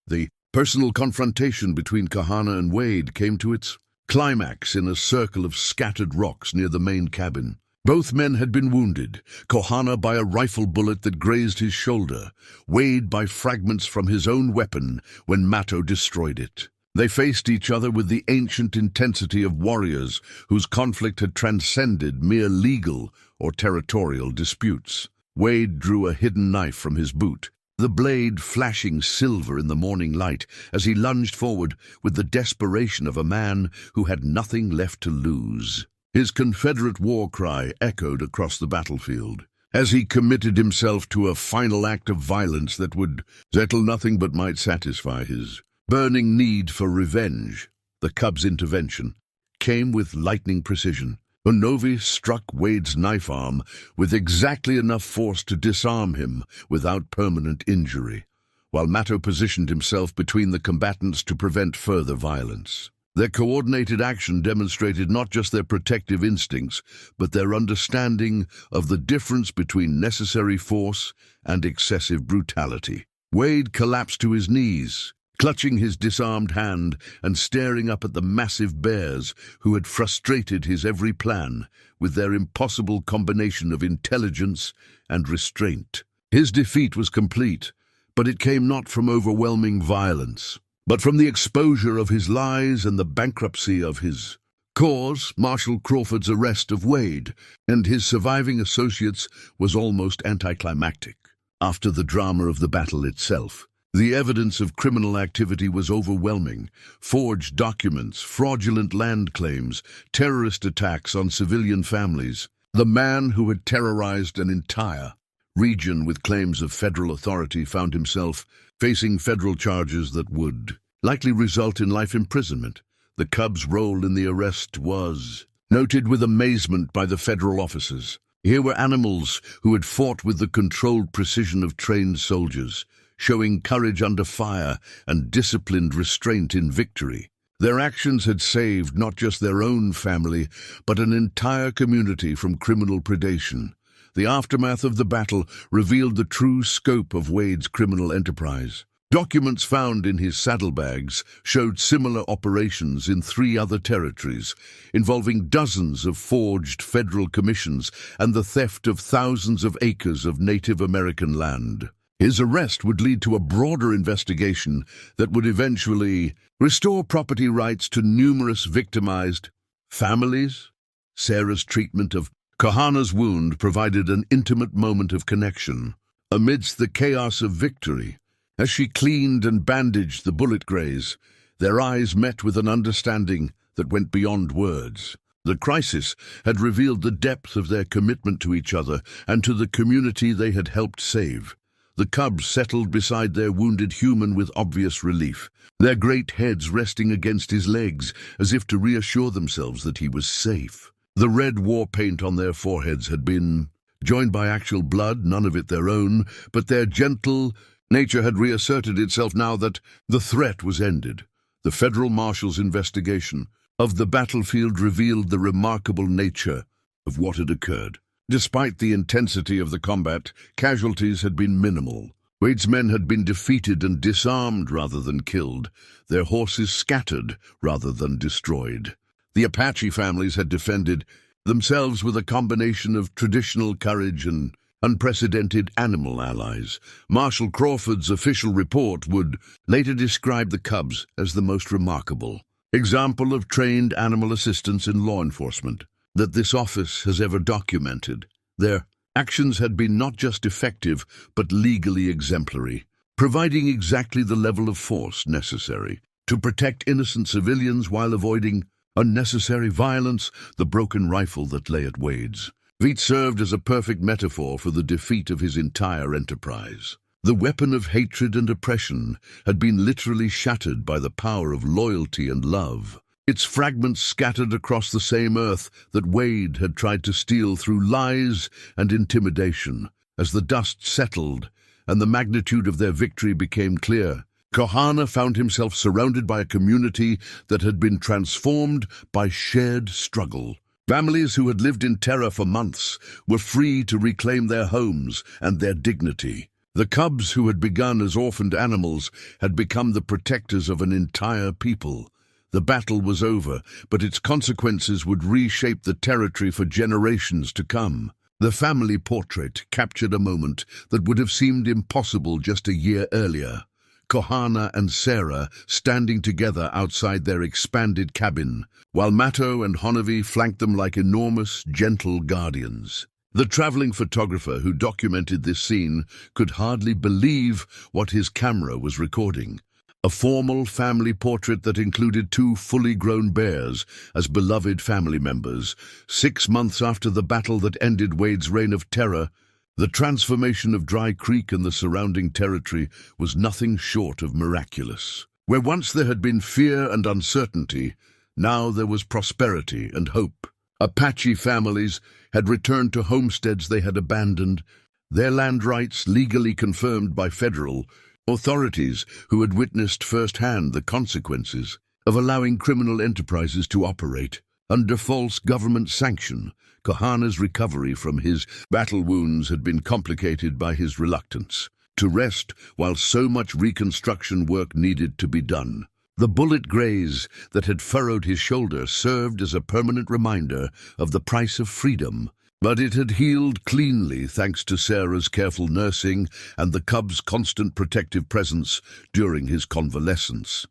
The personal confrontation between Kohana and Wade came to its climax in a circle of scattered rocks near the main cabin. Both men had been wounded, Kohana by a rifle bullet that grazed his shoulder, Wade by fragments from his own weapon when Mato destroyed it. They faced each other with the ancient intensity of warriors whose conflict had transcended mere legal or territorial disputes. Wade drew a hidden knife from his boot, the blade flashing silver in the morning light as he lunged forward with the desperation of a man who had nothing left to lose. His Confederate war cry echoed across the battlefield as he committed himself to a final act of violence that would settle nothing but might satisfy his burning need for revenge. The cub's intervention came with lightning precision. Novi struck Wade's knife arm with exactly enough force to disarm him without permanent injury, while Matto positioned himself between the combatants to prevent further violence. Their coordinated action demonstrated not just their protective instincts, but their understanding of the difference between necessary force and excessive brutality. Wade collapsed to his knees, clutching his disarmed hand and staring up at the massive bears who had frustrated his every plan with their impossible combination of intelligence and restraint. His defeat was complete, but it came not from overwhelming violence, but from the exposure of his lies and the bankruptcy of his cause. Marshal Crawford's arrest of Wade and his surviving associates was almost anticlimactic. After the drama of the battle itself, the evidence of criminal activity was overwhelming: forged documents, fraudulent land claims, terrorist attacks on civilian families. The man who had terrorized an entire region with claims of federal authority found himself facing federal charges that would likely result in life imprisonment. The cub's role in the arrest was noted with amazement by the federal officers. Here were animals who had fought with the controlled precision of trained soldiers, showing courage under fire and disciplined restraint in victory. Their actions had saved not just their own family, but an entire community from criminal predation. The aftermath of the battle revealed the true scope of Wade's criminal enterprise. Documents found in his saddlebags showed similar operations in 3 other territories, involving dozens of forged federal commissions and the theft of thousands of acres of Native American land. His arrest would lead to a broader investigation that would eventually restore property rights to numerous victimized families. Sarah's treatment of Kohana's wound provided an intimate moment of connection. Amidst the chaos of victory, as she cleaned and bandaged the bullet graze, their eyes met with an understanding that went beyond words. The crisis had revealed the depth of their commitment to each other and to the community they had helped save. The cubs settled beside their wounded human with obvious relief, their great heads resting against his legs as if to reassure themselves that he was safe. The red war paint on their foreheads had been joined by actual blood, none of it their own, but their gentle nature had reasserted itself now that the threat was ended. The federal marshal's investigation of the battlefield revealed the remarkable nature of what had occurred. Despite the intensity of the combat, casualties had been minimal. Wade's men had been defeated and disarmed rather than killed, their horses scattered rather than destroyed. The Apache families had defended themselves with a combination of traditional courage and unprecedented animal allies. Marshal Crawford's official report would later describe the cubs as the most remarkable example of trained animal assistance in law enforcement that this office has ever documented. Their actions had been not just effective, but legally exemplary, providing exactly the level of force necessary to protect innocent civilians while avoiding unnecessary violence. The broken rifle that lay at Wade's feet served as a perfect metaphor for the defeat of his entire enterprise. The weapon of hatred and oppression had been literally shattered by the power of loyalty and love. Its fragments scattered across the same earth that Wade had tried to steal through lies and intimidation. As the dust settled and the magnitude of their victory became clear, Kohana found himself surrounded by a community that had been transformed by shared struggle. Families who had lived in terror for months were free to reclaim their homes and their dignity. The cubs who had begun as orphaned animals had become the protectors of an entire people. The battle was over, but its consequences would reshape the territory for generations to come. The family portrait captured a moment that would have seemed impossible just a year earlier. Kohana and Sarah standing together outside their expanded cabin, while Matto and Honovi flanked them like enormous, gentle guardians. The traveling photographer who documented this scene could hardly believe what his camera was recording. A formal family portrait that included two fully grown bears as beloved family members. 6 months after the battle that ended Wade's reign of terror, the transformation of Dry Creek and the surrounding territory was nothing short of miraculous. Where once there had been fear and uncertainty, now there was prosperity and hope. Apache families had returned to homesteads they had abandoned, their land rights legally confirmed by federal authorities who had witnessed firsthand the consequences of allowing criminal enterprises to operate. Under false government sanction, Kohana's recovery from his battle wounds had been complicated by his reluctance to rest while so much reconstruction work needed to be done. The bullet graze that had furrowed his shoulder served as a permanent reminder of the price of freedom, but it had healed cleanly thanks to Sarah's careful nursing and the cub's constant protective presence during his convalescence.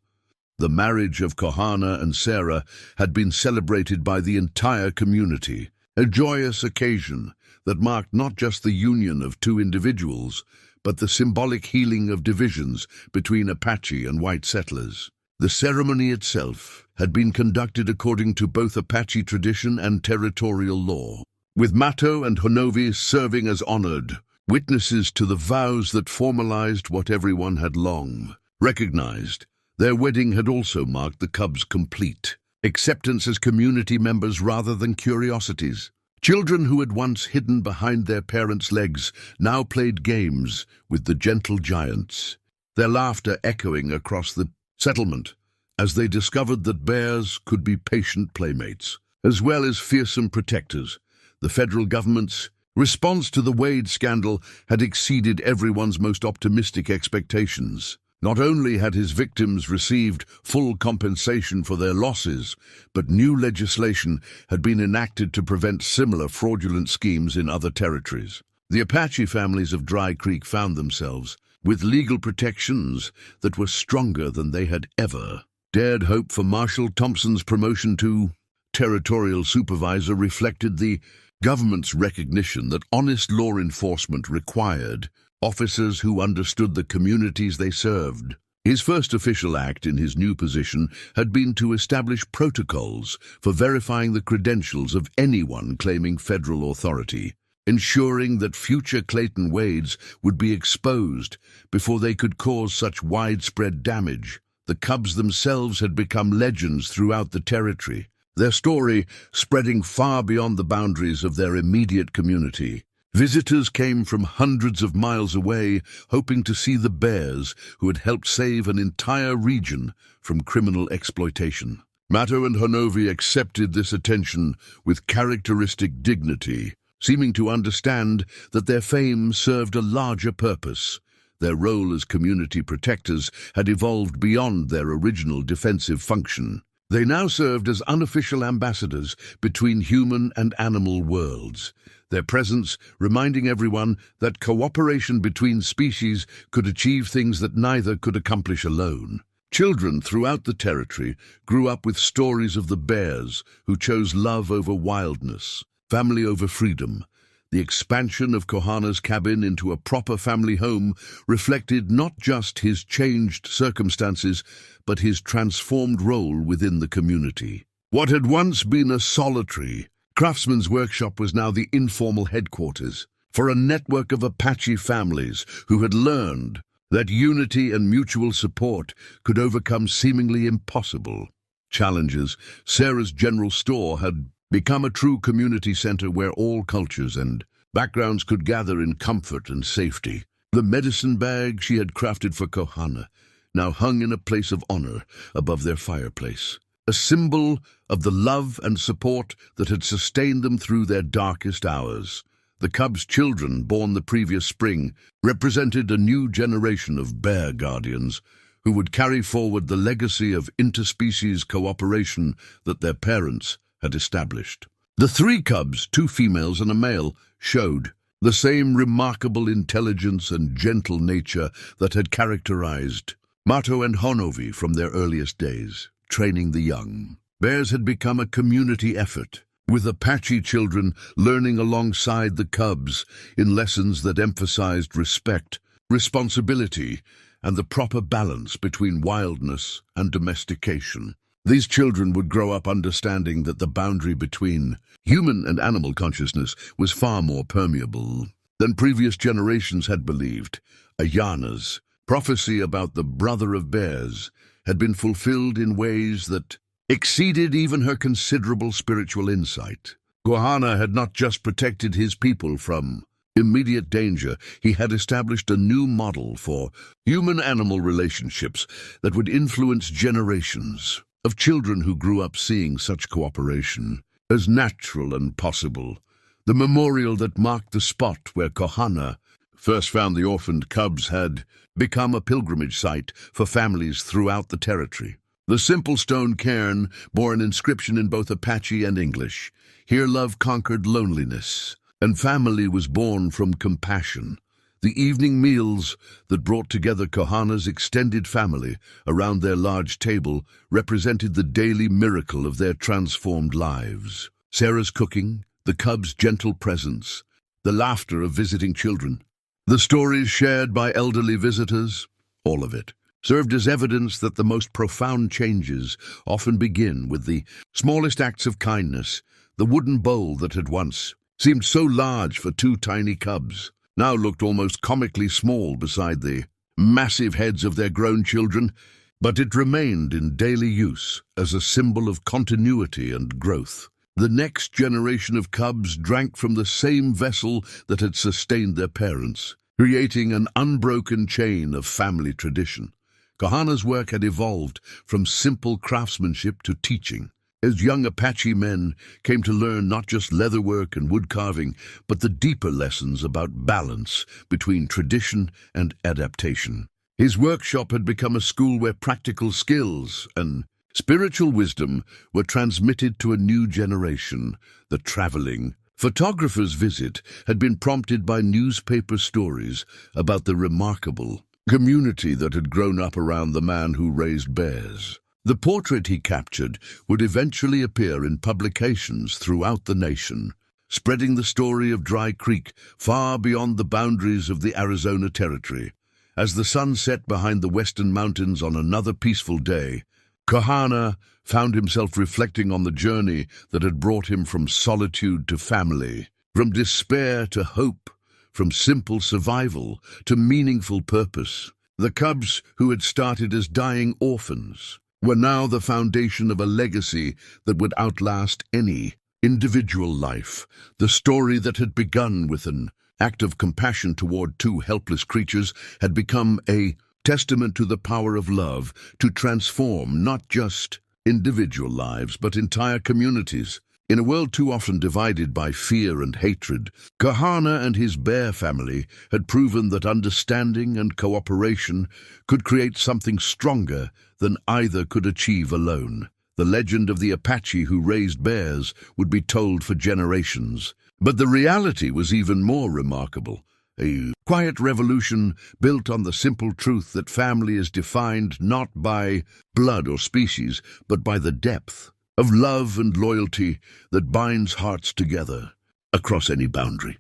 The marriage of Kohana and Sarah had been celebrated by the entire community, a joyous occasion that marked not just the union of two individuals, but the symbolic healing of divisions between Apache and white settlers. The ceremony itself had been conducted according to both Apache tradition and territorial law, with Matto and Honovi serving as honored witnesses to the vows that formalized what everyone had long recognized. Their wedding had also marked the cubs' complete acceptance as community members rather than curiosities. Children who had once hidden behind their parents' legs now played games with the gentle giants, their laughter echoing across the settlement as they discovered that bears could be patient playmates, as well as fearsome protectors. The federal government's response to the Wade scandal had exceeded everyone's most optimistic expectations. Not only had his victims received full compensation for their losses, but new legislation had been enacted to prevent similar fraudulent schemes in other territories. The Apache families of Dry Creek found themselves with legal protections that were stronger than they had ever dared hope for. Marshal Thompson's promotion to territorial supervisor reflected the government's recognition that honest law enforcement required officers who understood the communities they served. His first official act in his new position had been to establish protocols for verifying the credentials of anyone claiming federal authority, ensuring that future Clayton Wades would be exposed before they could cause such widespread damage. The cubs themselves had become legends throughout the territory, their story spreading far beyond the boundaries of their immediate community. Visitors came from hundreds of miles away, hoping to see the bears who had helped save an entire region from criminal exploitation. Matto and Honovi accepted this attention with characteristic dignity, seeming to understand that their fame served a larger purpose. Their role as community protectors had evolved beyond their original defensive function. They now served as unofficial ambassadors between human and animal worlds, their presence reminding everyone that cooperation between species could achieve things that neither could accomplish alone. Children throughout the territory grew up with stories of the bears who chose love over wildness, family over freedom. The expansion of Kohana's cabin into a proper family home reflected not just his changed circumstances, but his transformed role within the community. What had once been a solitary craftsman's workshop was now the informal headquarters for a network of Apache families who had learned that unity and mutual support could overcome seemingly impossible challenges. Sarah's general store had become a true community center where all cultures and backgrounds could gather in comfort and safety. The medicine bag she had crafted for Kohana now hung in a place of honor above their fireplace, a symbol of the love and support that had sustained them through their darkest hours. The cubs' children, born the previous spring, represented a new generation of bear guardians who would carry forward the legacy of interspecies cooperation that their parents had established. The 3 cubs, 2 females and a male, showed the same remarkable intelligence and gentle nature that had characterized Mato and Honovi from their earliest days, training the young. Bears had become a community effort, with Apache children learning alongside the cubs in lessons that emphasized respect, responsibility, and the proper balance between wildness and domestication. These children would grow up understanding that the boundary between human and animal consciousness was far more permeable than previous generations had believed. Ayana's prophecy about the brother of bears had been fulfilled in ways that exceeded even her considerable spiritual insight. Kohana had not just protected his people from immediate danger, he had established a new model for human-animal relationships that would influence generations of children who grew up seeing such cooperation as natural and possible. The memorial that marked the spot where Kohana first found the orphaned cubs had become a pilgrimage site for families throughout the territory. The simple stone cairn bore an inscription in both Apache and English. Here love conquered loneliness, and family was born from compassion. The evening meals that brought together Kohana's extended family around their large table represented the daily miracle of their transformed lives. Sarah's cooking, the cubs' gentle presence, the laughter of visiting children, the stories shared by elderly visitors, all of it served as evidence that the most profound changes often begin with the smallest acts of kindness. The wooden bowl that had once seemed so large for two tiny cubs now looked almost comically small beside the massive heads of their grown children, but it remained in daily use as a symbol of continuity and growth. The next generation of cubs drank from the same vessel that had sustained their parents, creating an unbroken chain of family tradition. Kohana's work had evolved from simple craftsmanship to teaching, as young Apache men came to learn not just leatherwork and wood carving, but the deeper lessons about balance between tradition and adaptation. His workshop had become a school where practical skills and spiritual wisdom were transmitted to a new generation. The traveling photographer's visit had been prompted by newspaper stories about the remarkable community that had grown up around the man who raised bears. The portrait he captured would eventually appear in publications throughout the nation, spreading the story of Dry Creek far beyond the boundaries of the Arizona Territory. As the sun set behind the western mountains on another peaceful day, Kohana found himself reflecting on the journey that had brought him from solitude to family, from despair to hope, from simple survival to meaningful purpose. The cubs who had started as dying orphans were now the foundation of a legacy that would outlast any individual life. The story that had begun with an act of compassion toward two helpless creatures had become a testament to the power of love to transform not just individual lives but entire communities. In a world too often divided by fear and hatred, Kohana and his bear family had proven that understanding and cooperation could create something stronger than either could achieve alone. The legend of the Apache who raised bears would be told for generations. But the reality was even more remarkable. A quiet revolution built on the simple truth that family is defined not by blood or species, but by the depth of love and loyalty that binds hearts together across any boundary.